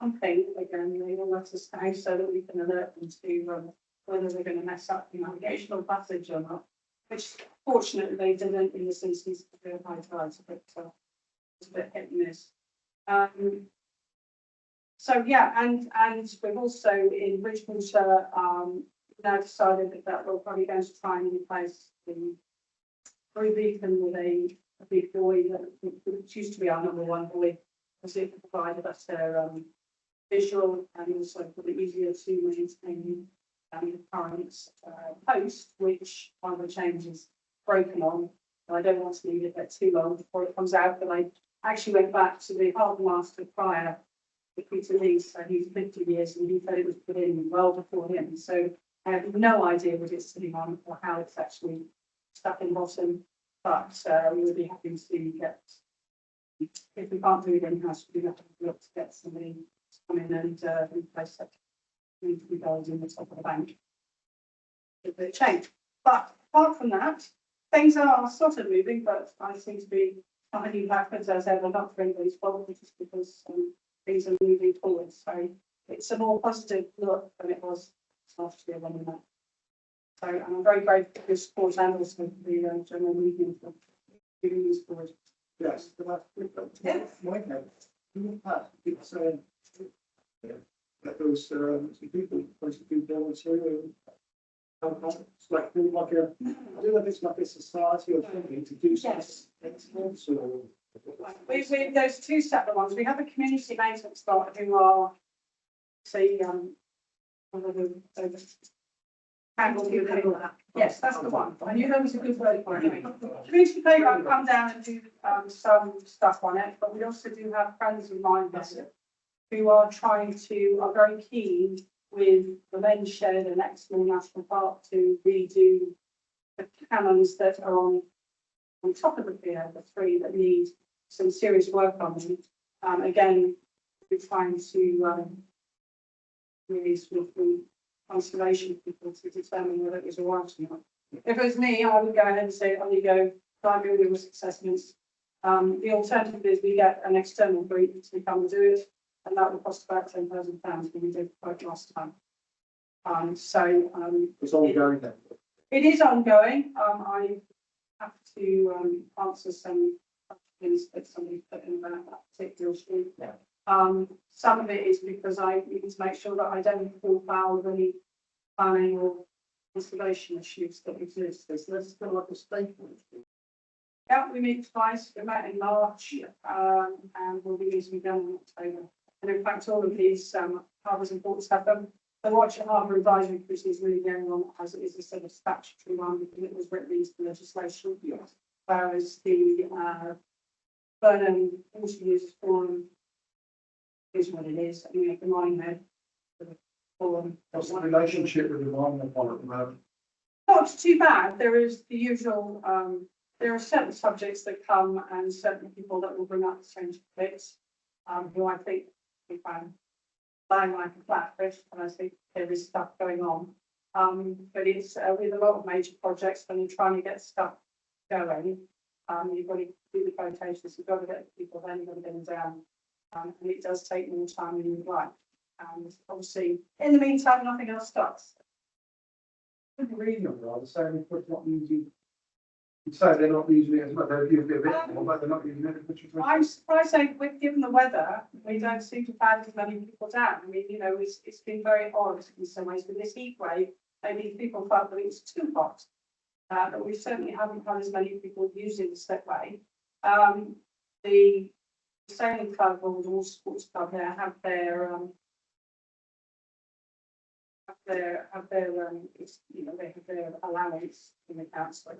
pumping, they will let us know so that we can alert them to whether they're going to mess up the navigational passage or not, which fortunately they didn't in this instance of the high tides, but it's a bit hit and miss. So yeah, and we've also in Bridgewater now decided that we're probably going to try and replace the Blue Beacon with a big buoy that used to be our #1 buoy, because it provided us their visual and also for it easier to maintain the current post, which one of the changes broken on, And I don't want to leave it there too long before it comes out, but I actually went back to the harbour master prior to Peter Lee, so he's 50 years, and he said it was put in well before him. So I have no idea what it's sitting on or how it's actually stuck in bottom, but we would be happy to get, if we can't do it in-house, we'd have to look to get somebody to come in and replace it. Need to be buried in the top of the bank. With the change. But apart from that, things are sort of moving, but I seem to be finding backwards as ever, not for anybody's fault, just because things are moving forward. So it's a more positive look than it was last year when we met. So I'm very grateful for the support and also for the general meeting for giving these forward. Yes, but my note, it's, that those, some people, volunteering. It's like a, I don't know if it's like a society or something to do something. Yes. Excellence or. We those two separate ones. We have a community maintenance lot who are, say, yes, that's the one. I knew there was a good word for it. Community playground come down and do some stuff on it, but we also do have friends of mine who are are very keen with the men's shed and Exmoor National Park to redo the cannons that are on top of the pier, the three that need some serious work on them. Again, we're trying to liaise with the conservation people to determine whether it was all right or not. If it was me, I would go ahead and say, on you go, primary risk assessments. The alternative is we get an external group to come and do it, and that will cost about £10,000 when we did quite last time. It's ongoing then. It is ongoing. I have to answer some questions that somebody put in about that particular street. Yeah. Some of it is because I need to make sure that I don't fall foul of any planning or installation issues that exist. So that's still like a statement. Yeah, we meet twice. We met in March, and we'll be meeting again in October. And in fact, all of these harbours and ports have them. The Watch at Harbour Advisory Committee is really going on as it is a sort of statutory one because it was written into the legislation. Yes. Whereas the Burnham Water Users Forum is what it is. I mean, the Minehead Forum. What's the relationship with the one at the moment? Not too bad. There is the usual. There are certain subjects that come and certain people that will bring up strange bits, who I think we find lying like a flatfish, and I think there is stuff going on. But it's with a lot of major projects when you're trying to get stuff going, you've got to do the quotations, you've got to get the people then, you've got to get them down. And it does take more time than you'd like. And obviously, in the meantime, nothing else stops. Reading on rather saying it's not using. You say they're not using it as much, they're using it a bit more, but they're not using it as much. I'm surprised that given the weather, we don't seem to have had as many people down. I mean, you know, it's been very odd in some ways with this heat wave. Maybe people felt that it was too hot. But we certainly haven't had as many people using the slipway. The sailing club or the water sports club there have their it's, you know, they have their allowance in the council.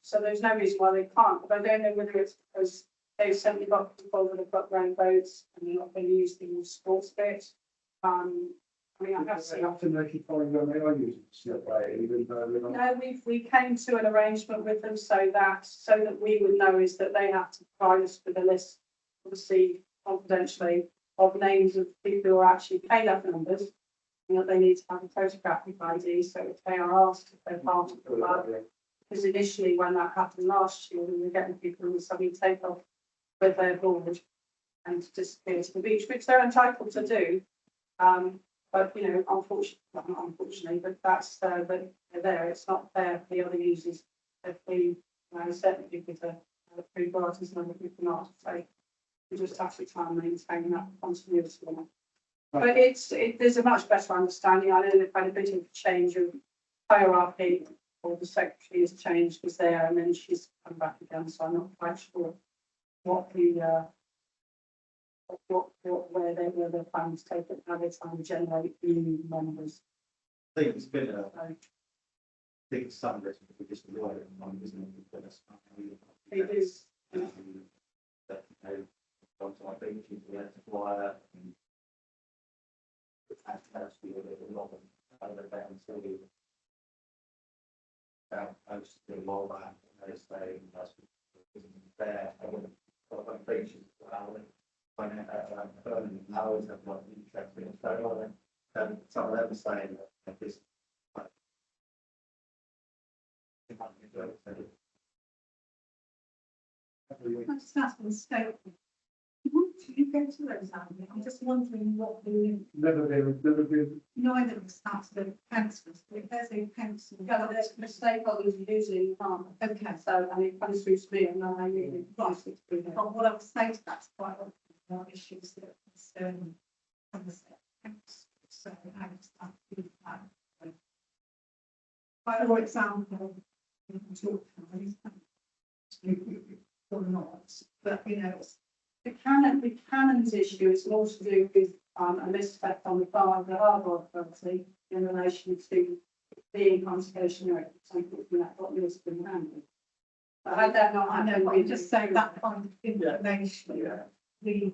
So there's no reason why they can't, but I don't know whether it's because they've certainly got people that have got round boats and they're not going to use the water sports bit. I mean, I have seen. Often they keep finding when they are using the slipway, even though they're not. No, we came to an arrangement with them so that we would know is that they have to provide us with a list, obviously confidentially, of names of people who are actually paid up numbers. You know, they need to have a photographic ID, so if they are asked if they're part of the club, because initially when that happened last year, we were getting people who suddenly take off with their board and disappear to the beach, which they're entitled to do. But you know, unfortunately, but that's but they're there. It's not fair for the other users. If we, certain people to free glasses and other people not. So we just have to try and maintain that continuity. But there's a much better understanding. I know they've had a bit of change of hierarchy, or the secretary has changed, was there, and then she's come back again. So I'm not quite sure what the where their plans take it, how they're trying to generate new members. I think it's been a big summary, we just avoid it, isn't it? they say that's there. What features when burning hours and what interesting so on. And some of them are saying that this. I just asked the scope. Once you go to those avenues, I'm just wondering what the, Never been. neither of us asked the councillors, but if there's a council. Yeah, there's the stakeholders usually, Okay, so, and it comes through to me, and then I really price it through them. but what I would say to that's quite often, there are issues that concern the council, so how does that impact? For example, we can talk or not, but you know, it's The cannons issue is more to do with, a misstep on the part of the Harbour Authority in relation to being conservation area, something that what needs to be handled. But had that not I know, happened, but we I'm just saying that kind of information, Yeah. we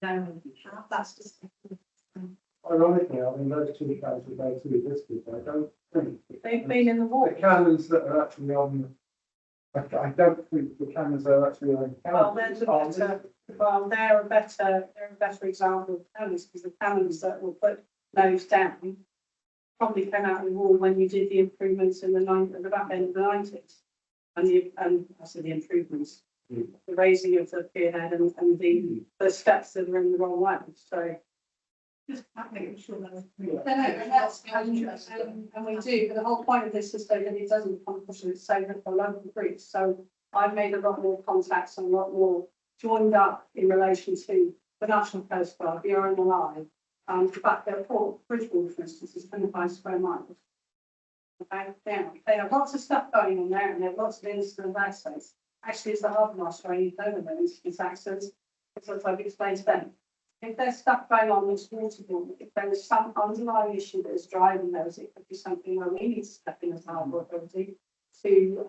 don't have, that's just. Ironically, I mean, those two cans are going to be listed, I don't think. they've been in the The water. cannons that are actually on, I don't think the cannons are actually on. Well, they're a better example of cannons, because the cannons that were put nose down probably came out of the wall when you did the improvements in at the back end of the 90s. And I said the improvements, the raising of the pier head and the steps that are in the wrong way, so. Just making sure that. No, and that's, and we do, but the whole point of this is so that it doesn't come pushing it safer for local groups. So I've made a lot more contacts and a lot more joined up in relation to the National Coast Guard, the RNLI, the fact that Port Bridgewater, for instance, is 25 square miles. Okay, now, they have lots of stuff going on there and they have lots of incident access. Actually, it's the harbour master, I need to know those access, as I've explained to them. If there's stuff going on that's waterborne, if there is some underlying issue that is driving those, it could be something where we need to step in as Harbour Authority to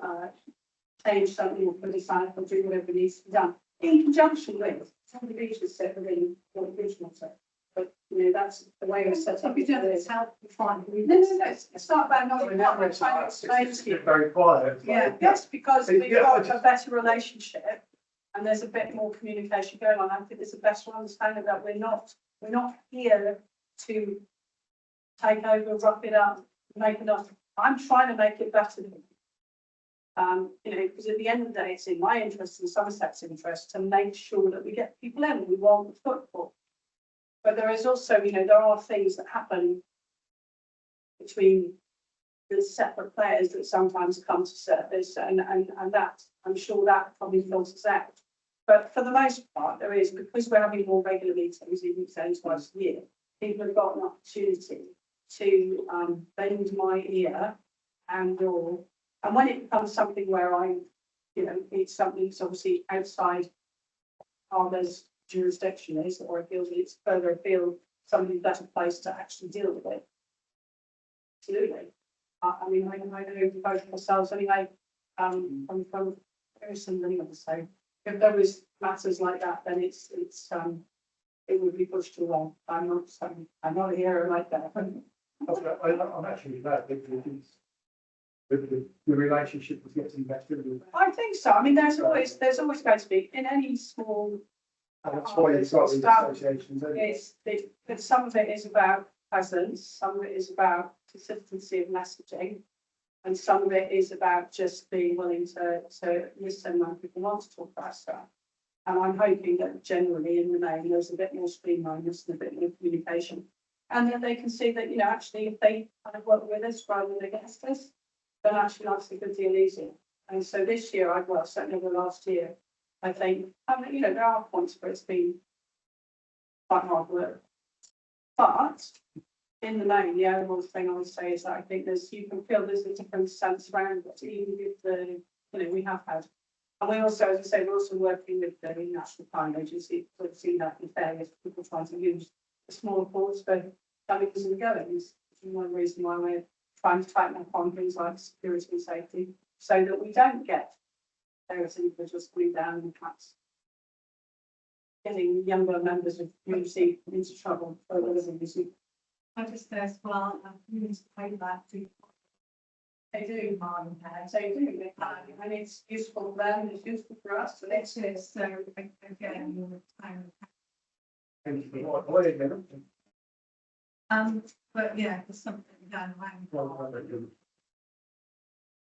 change something or put aside or do whatever needs to be done. In conjunction with some of the beaches set within what the original set. But you know, that's the way it's set up. If you don't, it's help you find. No, it's not about not trying to explain to you. Very quiet. Yeah. Yes, because we've got a better relationship and there's a bit more communication going on. I think there's a better understanding that we're not here to take over, rough it up, make it up. I'm trying to make it better. You know, because at the end of the day, it's in my interest and Somerset's interest to make sure that we get people in. We want football. But there is also, you know, there are things that happen between the separate players that sometimes come to surface, and that I'm sure that probably filters out. But for the most part, there is, because we're having more regular meetings, even saying twice a year, people have got an opportunity to bend my ear and when it becomes something where you know, it's something that's obviously outside Harbour's jurisdiction is, or it feels it's further afield, somebody's better placed to actually deal with it. Absolutely. I mean, I know both ourselves anyway, from Harrison anyway, so if there was matters like that, then it's it would be pushed along. I'm not a hero like that. I'm actually glad that the relationship was getting better. I think so. I mean, there's always going to be in any small. And that's why you've got these associations. But some of it is about presence, some of it is about consistency of messaging, and some of it is about just being willing to listen when people want to talk about stuff. And I'm hoping that generally in the main there's a bit more streamlinedness and a bit more communication. And then they can see that, you know, actually if they kind of work with us rather than against us, then actually life's a good deal easier. And so this year, certainly over the last year, I think, you know, there are points where it's been quite hard work. But in the main, the overall thing I would say is that I think you can feel there's a different sense around it, even with we have had. And we also, as I say, we're also working with the National Crime Agency to see that in fairness, people trying to use the smaller ports for comings and goings, which is one reason why we're trying to tighten up on things like security and safety, so that we don't get various individuals putting down and perhaps getting younger members of the community into trouble for whatever reason. I just say as well, we need to pay that to They do, they do, and it's useful for them, it's useful for us, and it's, It is, so again, all the time. But yeah, there's something down around.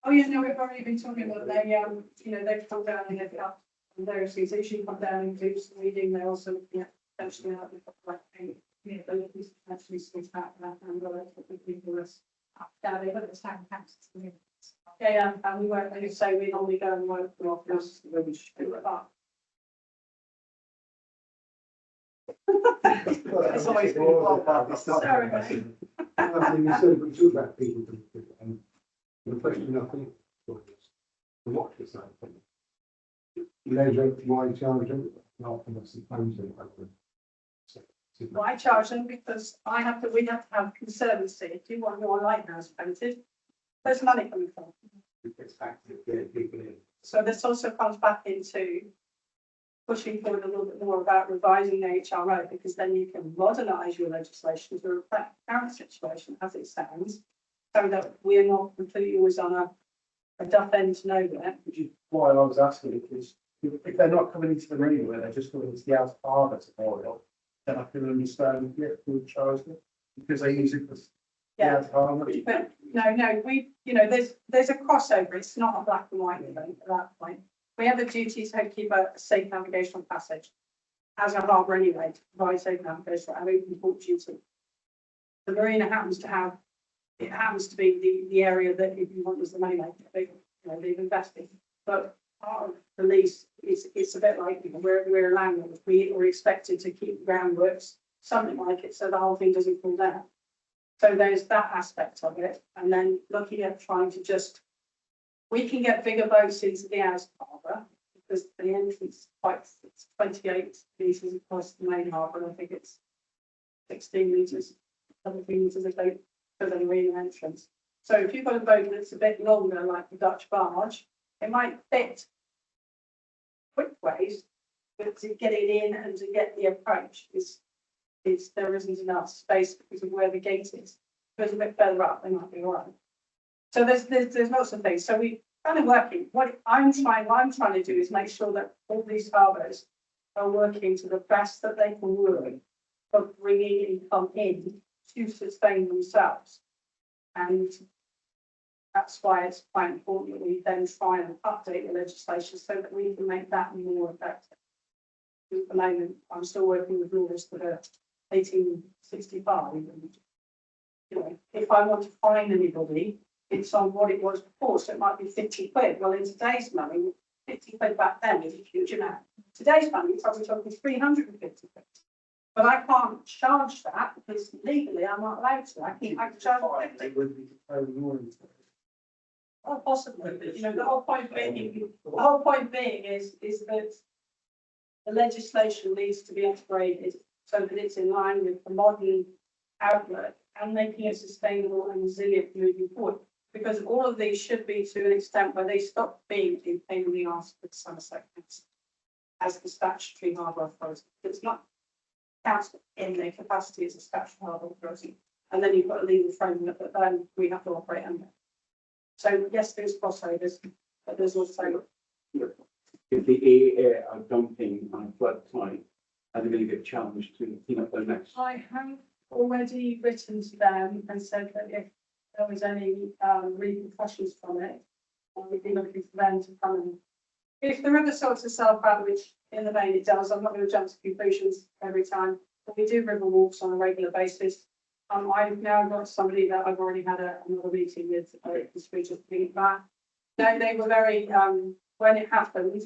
oh, yeah, no, we've already been talking about they, you know, they've come down and they've got, and those things, they usually come down and do some reading, they also, yeah, potentially out with like, yeah, they actually sort out that, and that's what we think of us. Yeah, they look at the town council. Yeah, and we work, like you say, we normally go and work for office, we should do that. It's always been one part of the stuff. Sorry. I mean, you said we talk about people, and the question I think was, what is that thing? Leisure, why charge them? Not unless it comes in. Why charge them? Because we have to have conservancy, if you want your lighthouse painted, there's money coming from. It's active, getting people in. So this also comes back into pushing forward a little bit more about revising the HRO, because then you can modernise your legislation to reflect the current situation as it stands, so that we're not completely always on a duff end to nowhere. Which is why I was asking, because if they're not coming into the anywhere, they're just coming into the outer harbour to oil, then I can understand, yeah, who charge them, because they use it for the Yeah, outer harbour. but no, you know, there's a crossover, it's not a black and white thing at that point. We have a duty to keep a safe navigational passage, as a harbour anyway, to provide safe navigation and open port duty. The marina happens to be the area that, if you want, is the main area, you know, they've invested. But part of the lease is, it's a bit like, you know, we're a landlord, we're expected to keep groundworks, something like it, so the whole thing doesn't fall down. So there's that aspect of it, and then looking at trying to just, we can get bigger boats into the outer harbour, because the entrance it's 28 metres across the main harbour, and I think it's 16 metres, 17 metres for the marina entrance. So if you've got a boat that's a bit longer, like the Dutch barge, it might fit quick ways, but to get it in and to get the approach there isn't enough space because of where the gate is. If it's a bit further up, they might be all right. So there's lots of things. So we kind of working. What I'm trying to do is make sure that all these harbours are working to the best that they can work, of bringing income in to sustain themselves. And that's why it's quite important that we then try and update the legislation so that we can make that more effective. At the moment, I'm still working with laws that are 1865. And, you know, if I want to fine anybody, it's on what it was before, so it might be 50 quid. Well, in today's money, 50 quid back then is a huge amount. Today's money, it's probably talking 350 quid. But I can't charge that because legally I'm not allowed to. I can charge 50. Oh, possibly, but you know, the whole point being is that the legislation needs to be upgraded so that it's in line with the modern outlook and making it sustainable and resilient moving forward. Because all of these should be to an extent where they stop being a pain in the arse with Somerset Council as the statutory harbour authority. It's not council in their capacity as a statutory harbour authority. And then you've got a legal framework that then we have to operate under. So yes, there's crossovers, but there's also. If the EA are dumping on flood time, are they going to get challenged to clean up their mess? I have already written to them and said that if there was any repercussions from it, we'd be looking for them to come and, if the river sorts itself out, which in the main it does, I'm not going to jump to conclusions every time, but we do river walks on a regular basis. I've now got somebody that I've already had another meeting with this week just bring it back. No, they were very, when it happened,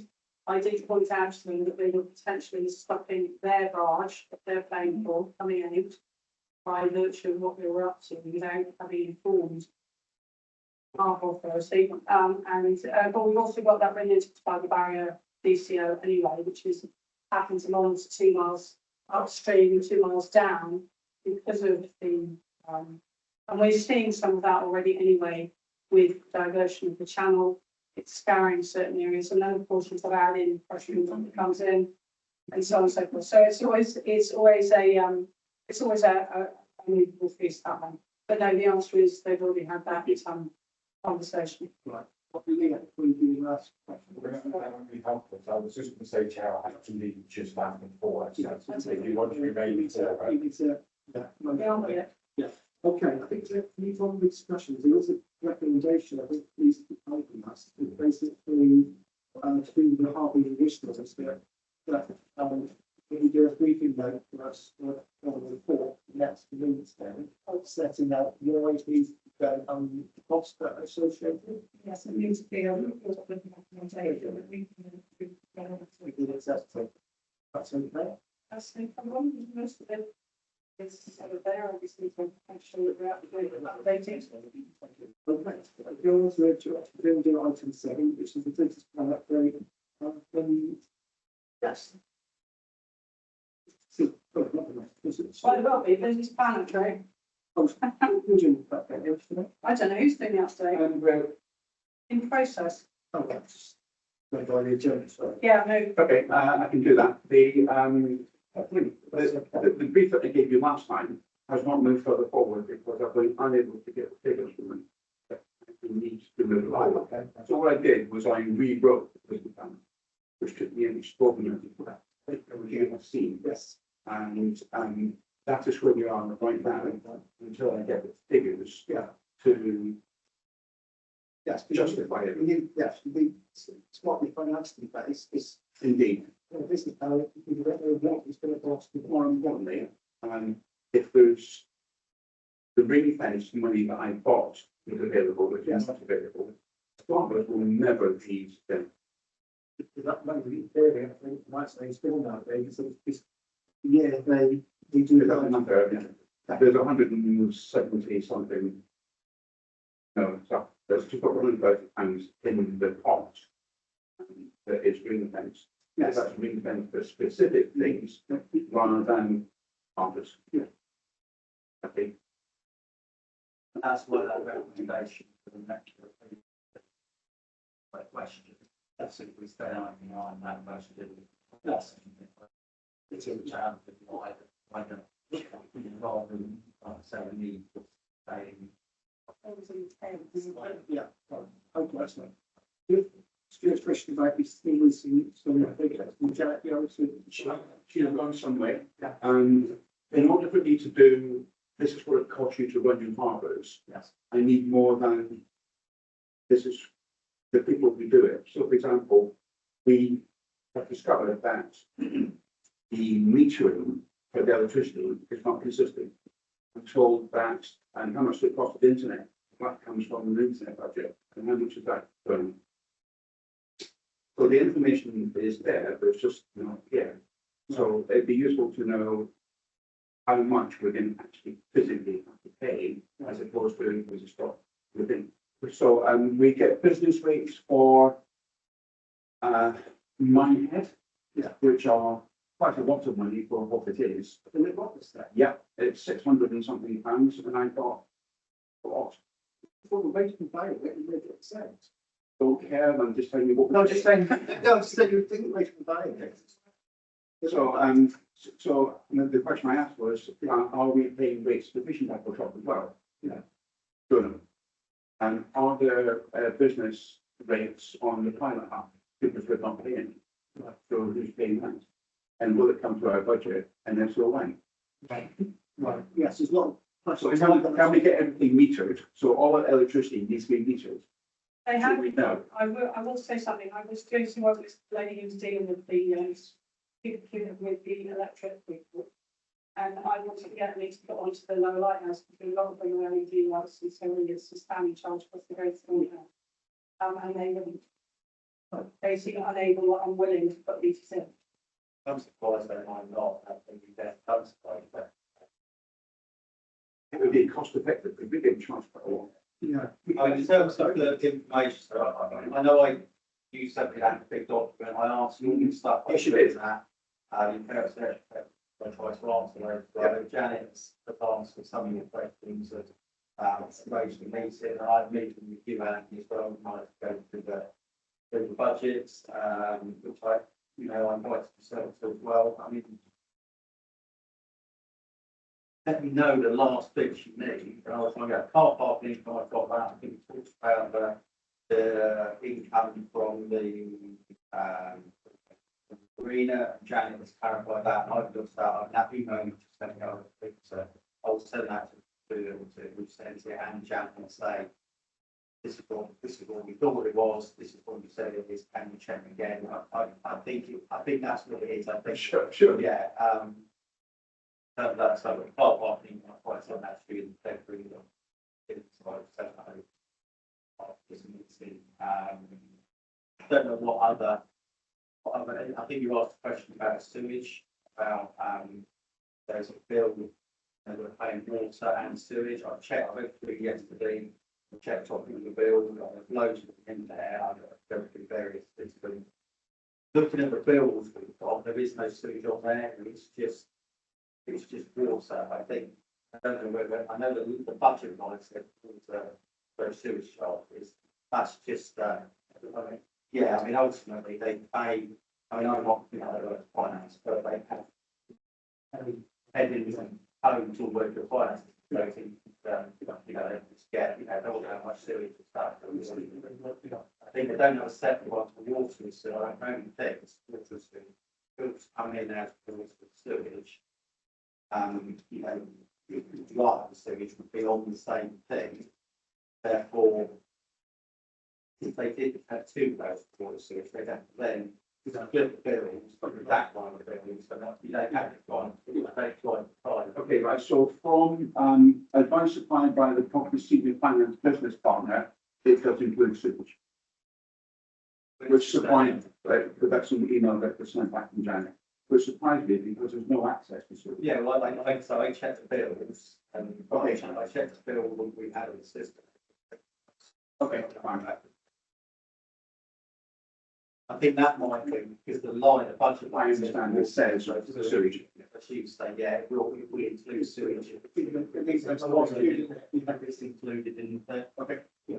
I did point out to them that they were potentially stopping their barge that they're paying for coming out by virtue of what they were up to without having informed our authority. But we've also got that related by the barrier DCO anyway, which is happens to monitor 2 miles upstream, 2 miles down because of the, and we're seeing some of that already anyway with diversion of the channel. It's scouring certain areas, and then portions of our in pressure that comes in, and so on and so forth. So it's always a movable feast that one. But no, the answer is they've already had that conversation. What do you get when you last question? That would be helpful. So I was just going to say, Chair, I actually just found them for it. So if you want to remain in Sarah. Yeah, okay, I think that these on the discussions, there was a recommendation, I think, please open us, to basically, through the Harbour initiatives, if you do a briefing note for us, for the report, next week's then, setting out why these costs that are associated. Yes, it needs to be a report with recommendation that we can. We did accept it. That's okay. That's no problem. Most of it is sort of there, obviously, to make sure that we're up to date with updating. Okay, yours were to do item 7, which is the business plan upgrade. Yes. Well, it will be business plan upgrade. I don't know who's doing the update. And we're, In process. oh, that's going by the agenda, sorry. Yeah, no, Okay, I can do that. The brief that I gave you last time has not moved further forward because I've been unable to get the figures from them. We need to move it forward. Okay. So what I did was I rewrote the business plan, which took me an extraordinary that you have seen. Yes. And that is where we are right now until I get the figures Yeah. to Yes. justify it. We need, yes, we need smartly financially based, is Indeed. a business plan, we don't know what it's going to cost. More importantly, if there's the ring fence money that I bought is available, which is not available, farmers will never need them. That money, in theory, I think, might say still nowadays, so it's, yeah, they do There's that. another, there's 170 something. No, so there's £250 in the pot. That is ring fence. Yes. That's ring fence for specific things rather than others. Yeah. Okay. And that's why that recommendation for the next question. That's if we stay on that motion. That's. It's a challenge of why don't involved in, say, we need to say. Yeah. Okay, that's not. Stuart's question about this thing was some figures. Janet, you know, Should have gone somewhere. And in order for me to do, this is what it costs you to run your harbours. Yes. I need more than, this is the people who do it. So for example, we have discovered that the metering for the electricity is not consistent. I'm told that, and how much it costs the internet, that comes from the internet budget, and how much is that going? So the information is there, but it's just not here. So it'd be useful to know how much we're going to actually physically have to pay as opposed to as a stock within. So we get business rates for Minehead, which are quite a lot of money for what it is. And it was that. Yeah, it's 600 and something pounds, and I thought, what? For the rate of buy it, it made it sense. Don't care, I'm just telling you what. No, just saying, no, just saying, you think rate of buying it. So the question I asked was, are we paying rates sufficient at the top as well? Yeah. Good. And are there business rates on the pilot app? Because we're not paying. So who's paying that? And will it come to our budget? And then so when? Right, yes, there's a lot of. So can we get everything metered? So all our electricity needs to be metered. they So have, we know. I will say something. I was doing some work with the lady who was dealing with the electric people. And I wanted to get me to put onto the lower lighthouse, because a lot of them are LED lights, and so really it's a standing charge plus the go to and they wouldn't. Basically unable or unwilling to put these in. I'm surprised that I'm not, I think I'm surprised that. It would be cost effective, because we get charged quite a lot. Yeah. I mean, in terms of the information, so I know I, you sent me that big document, I asked you all the stuff. I Yes, you put did. in that. You can I tried to answer those. Janet's answered some of your questions at, most of the meeting, and I had a meeting with you, Andy, as well, might go through the budgets, which I, you know, I'm quite concerned as well. I mean, let me know the last bits you need, and I was going to get car parking income, I've got that, I think it talks about the income from the, arena, Janet has clarified that, and I've looked at, I'm happy knowing just sending out, so I'll send that to send it and Janet and say, this is what we thought it was, this is what you said it is, can you check again? I think that's what it is, I think. Sure. Yeah, that's so car parking, I quite said that to you in February. I don't know what other, I think you asked a question about sewage, about, there's a bill, we're paying water and sewage, I checked, I went through it yesterday, I checked on the bill, there's loads of them in there, I've go through various things, but looking at the bills we've got, there is no sewage on there, it's just water, I think. I don't know whether, I know that the budget line said for sewage charges, that's just, yeah, I mean, ultimately, they pay, I mean, I'm not, finance, but they have headings and homes all work with finance, so they just get, they don't know how much sewage and stuff. I think they don't have a separate one for water, so I don't think it's water sewage, come in as bills for sewage. If lot of sewage would be on the same thing, therefore, if they did have two of those water sewage, they'd have to then split the bills, but that one of the bills, so that you don't have it gone, they've got five. Okay, right, so from, advice supplied by the property senior finance business partner, it does include sewage. Which surprised, right, but that's an email that was sent back from Janet, which surprised me because there's no access to sewage. Yeah, well, so I checked the bills, and I checked the bill that we had in the system. Okay, fine. I think that might be, because the line, the budget I line. understand it says, right, the sewage. But she was saying, yeah, we include sewage. It's included in there. Okay. Yeah.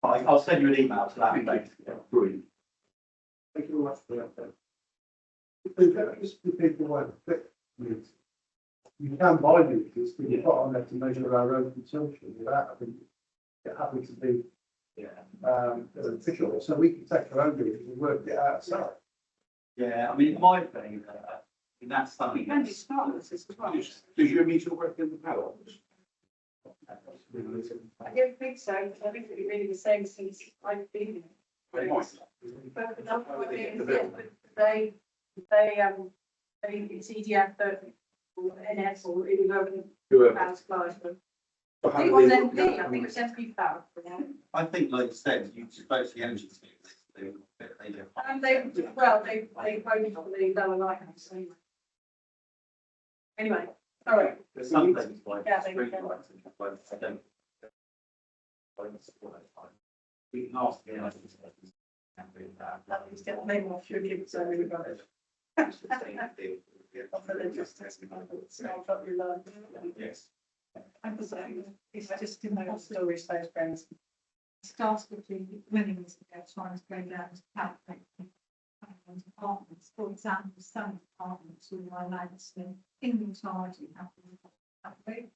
I'll send you an email to that. Thank you. Brilliant. Thank you very much for that. The people won't fit meters. You can buy meters, but you've got on there to measure our own consumption without having to be official. So we can take our own meters and work it out ourselves. Yeah, I mean, my thing, that's something. And it's not, this is well. Does your meter work in the power? I don't think so, I think it's really the same since I've been here. Very nice. But that's what it is, yeah, but they, it's EDF, or NS, or even Whoever. power supplies, but But how it do was they- MP, I think it's MP power for now. I think, like you said, you spoke to the energy team. They do. And they voted for the lower lighthouse anyway. Anyway, sorry. There's some things like. Yeah, street lights and stuff like that, I don't. We can ask the energy team. That is get the name off your kids, so we got it. Yes. I'm saying, it's just in those stories, those friends. Starts with the willingness to go trying to go down to calculate apartments. For example, some apartments will allow us to inventory happen.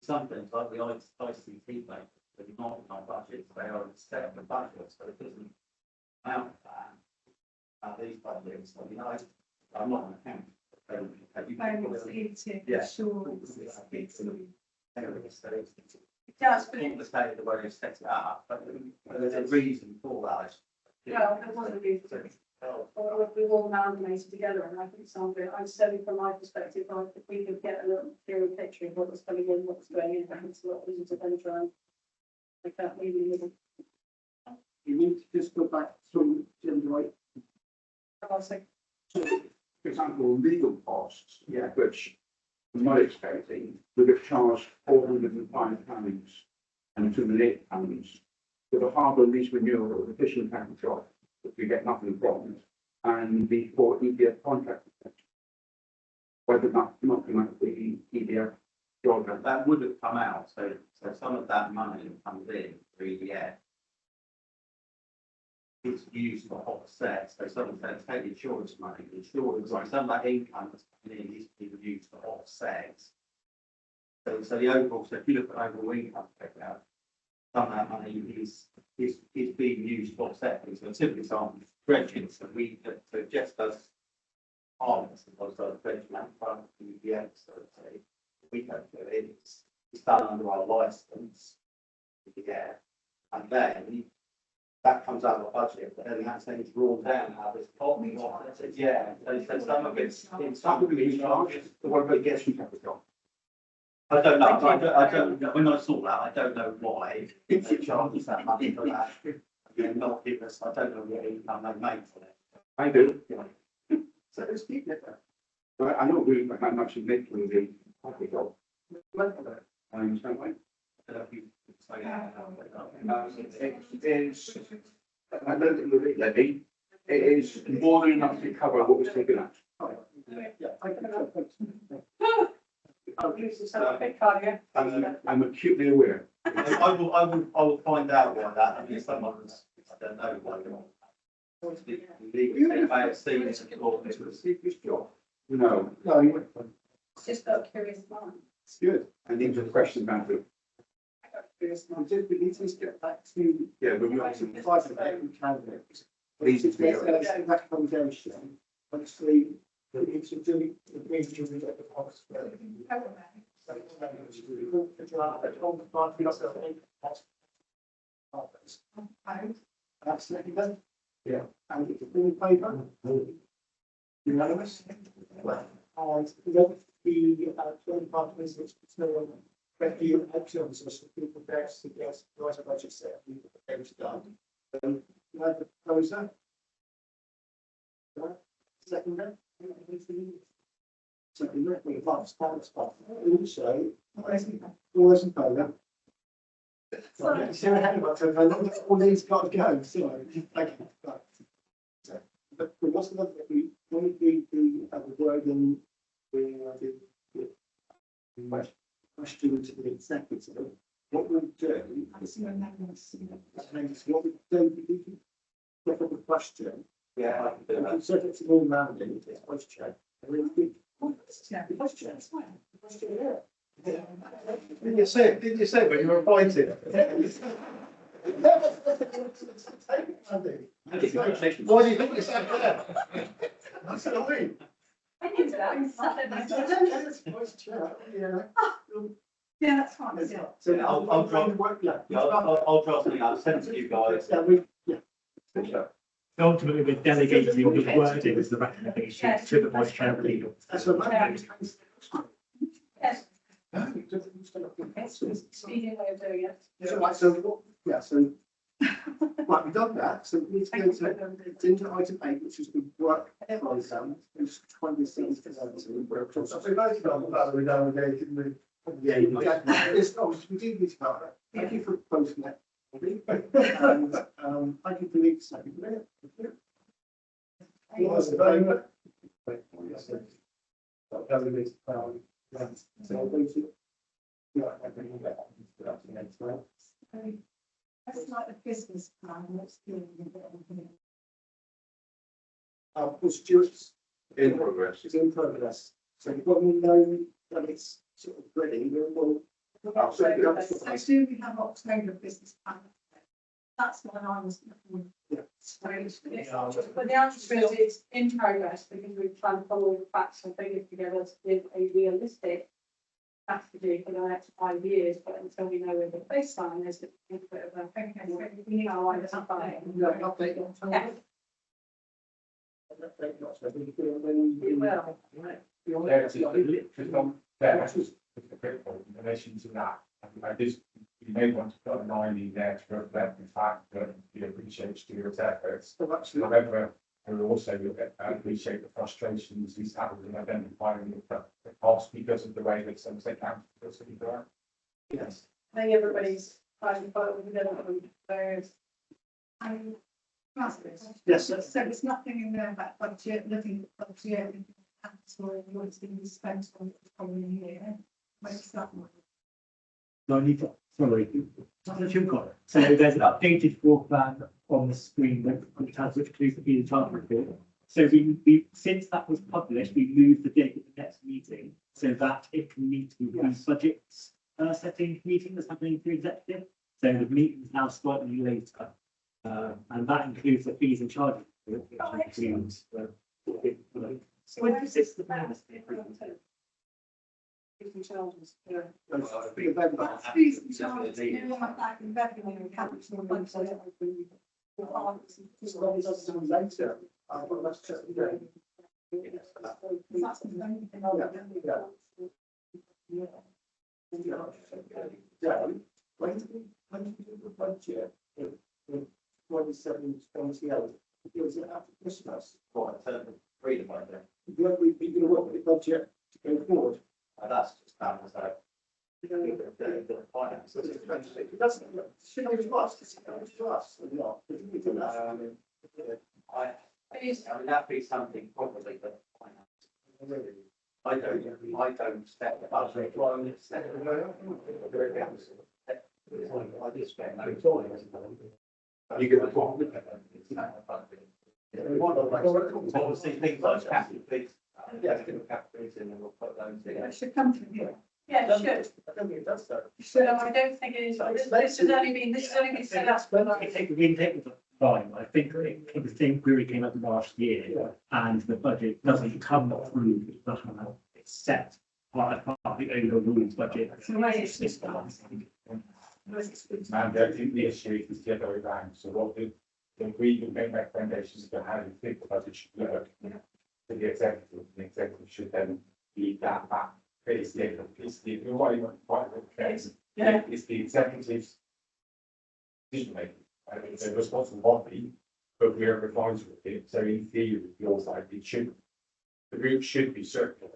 Some things like the ICT bank, they're not in our budgets, they are set up the budget, so it doesn't amount to that. These budgets, I mean, I'm not an accountant. Payments, eating, Yeah. insurance, it's. It does, but Not the state the way they set it up, but there's a reason for that. well, there was a reason. Or we all amalgamated together, and I think some of it, I'm certainly from my perspective, if we could get a little clearer picture of what was coming in, what's going in, and it's a lot easier to then try and like that maybe little. You need to just go back to gender right. I'll say, So, for example, legal costs, which I'm not expecting, would have charged £405 and £208 for the harbour lease renewal of the fishing tackle job, which we get nothing from, and the for EDF contract. Whether that not come out of the EDF job. That would have come out, so some of that money comes in through EDF. it's used for offset, so someone says, take the insurance money, the insurance, sorry, some of that income that's coming in is being used for offset. So the overall, so if you look at overall income, out, some of that money is being used for offset. So a simple example, dredging, so just does harvest, as opposed to dredging and front of the UBS, so say, we don't do it, it's done under our license. Yeah, and then that comes out of the budget, but then that's then drawn down out of this pot. Yeah, so some of it's, some of it's charged. The one that gets from capital. I don't know, I don't know, when I saw that, I don't know why they charges that money for that. And not give us, I don't know what income they make for it. I do. Yeah. So it's deep different. But I know we how much you make from the capital. I understand why. It is, I don't think the rate levy, it is more than enough to cover what was taken out. I'm acutely aware. I will find out why that, I mean, someone's, I don't know why they want. They may have seen it before, it was a secret job. No, It's just got a curious mind. it's good. And these are questions about it. I got a curious mind. We need to get back to. Yeah, but we want some to. five of them candidates. Please, There's a recommendation, obviously, that it's a do, it means you reject the cost. Absolutely, then. Yeah. And it's in favour? Unanimous? And the 25 minutes, it's no review options, so people there suggest, write a budget set, we prepare to done. So, you have the proposer? Second, second, we have spot. Also, all those in favour? Sorry, Sarah had about to, I know all these got to go, sorry, thank you. Right. So, but what's the, we, when we do the wording, the question to the executive, what we do, what we do, get up a question, Yeah. so it's all rounding, it's question, and then we, question, yeah. Didn't you say when you were appointed? Why do you think you said that? That's what I mean. I knew that. Yeah, that's fine, yeah. So Yeah, I'll drop- yeah. Yeah, I'll draw something out, send it to you guys. Yeah, we, yeah. Ultimately, we're delegating the wording as the recommendation to the vice chair of legal. That's what Yes, I'm. it's a speedy way of doing it. So, right, so, yeah, so, right, we've done that, so we need to go to, it's into item 8, which is the work program, which is 26. So we both done that, we're delegating yeah, exactly. It's, obviously, we do need to cover it. Thank you for posting it. And, thank you for the second. Yes, very much. That's like the business plan, what's doing. Stuart's In progress. is in progress. So when we know that it's sort of ready, we'll. So do we have October business plan? That's what I was looking. Yeah. Strange. But the answer is it's in progress because we've planned to follow the facts and figures together to give a realistic strategy for the next 5 years, but until we know where the baseline is, it's a bit of a, Okay, so we need our identify. No, update on. Yeah. Update not so we feel when We will. Yeah, it's just on there, just a quick point in relation to that. I just, you may want to put a line in there to reflect the fact that you appreciate Stuart's efforts. However, we also appreciate the frustrations he's had in identifying the cost because of the way that some state councils are doing. Yes. I think everybody's trying to follow with them, there's Yes. So there's nothing in there about budget, looking at budget, or what's being spent on the following year. Where's that one? No, I need to, sorry, you've got it. So there's an updated floor plan on the screen, which includes the fee and charge report. So we, since that was published, we moved the date of the next meeting so that it can meet with the budget setting meeting that's happening through executive. So the meeting is now slightly later. And that includes the fees and charges. Which includes, so when does this, the members be approved? Fees and charges, yeah. That's fees and charges, you know, like that in revenue accounts and budget. Later, I thought that's just, That's the main thing. when you do the budget, in 27-28, was it after Christmas? Right, read about it. When we be gonna work with the budget to go forward? That's just that, so. The finances. It doesn't, should it to us, does it go to us or not? We do that. I mean, that'd be something probably that finance. I don't set the budget. I just spend no time. You get the point. Obviously, things like capital fees. Yeah, capital fees, and then we'll put those in. It should come from here. Yeah, it should. I don't think it does though. So I don't think it is, this has only been set up. We take the line. I think the same query came up last year, and the budget doesn't come through. It's set part of the overall budget. The way it's And I think the issue is the other way around, so what we can make recommendations for how we think the budget should look. To the executive should then lead that back. It's the Yeah. it's the executive's decision making. It's a responsible body, but we are advisory with it, so in theory, your side, the group should be circular.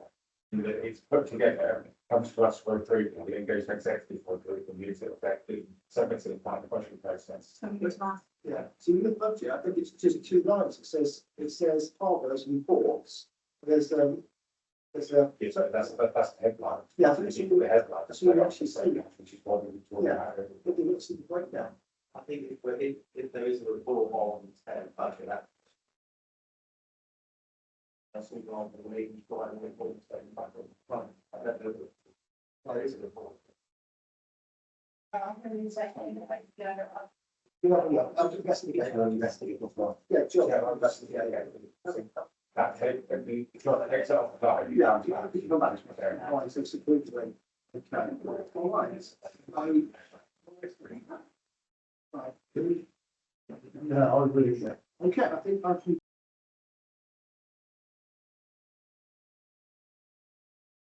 And that it's put together, comes to us for approval, then goes to executive for approval, and it's effective, submits it by the budget process. Yeah, so in the budget, I think it's just 2 lines. It says Harbour's reports. There's a. Yeah, so that's the headline. Yeah, I think it's the headline. that's what we actually say. Which is what we're talking about. But it looks at the breakdown. I think if there is a report on budget, that's all on the way you got a report saying budget. Right, I don't know. There is a report. Yeah, I'm investigating as well. Yeah, sure. I'm investigating. That take, it's not the next off the line. Yeah, people management there. Right, so support them. Okay, all right. Right. Yeah, I agree. Okay, I think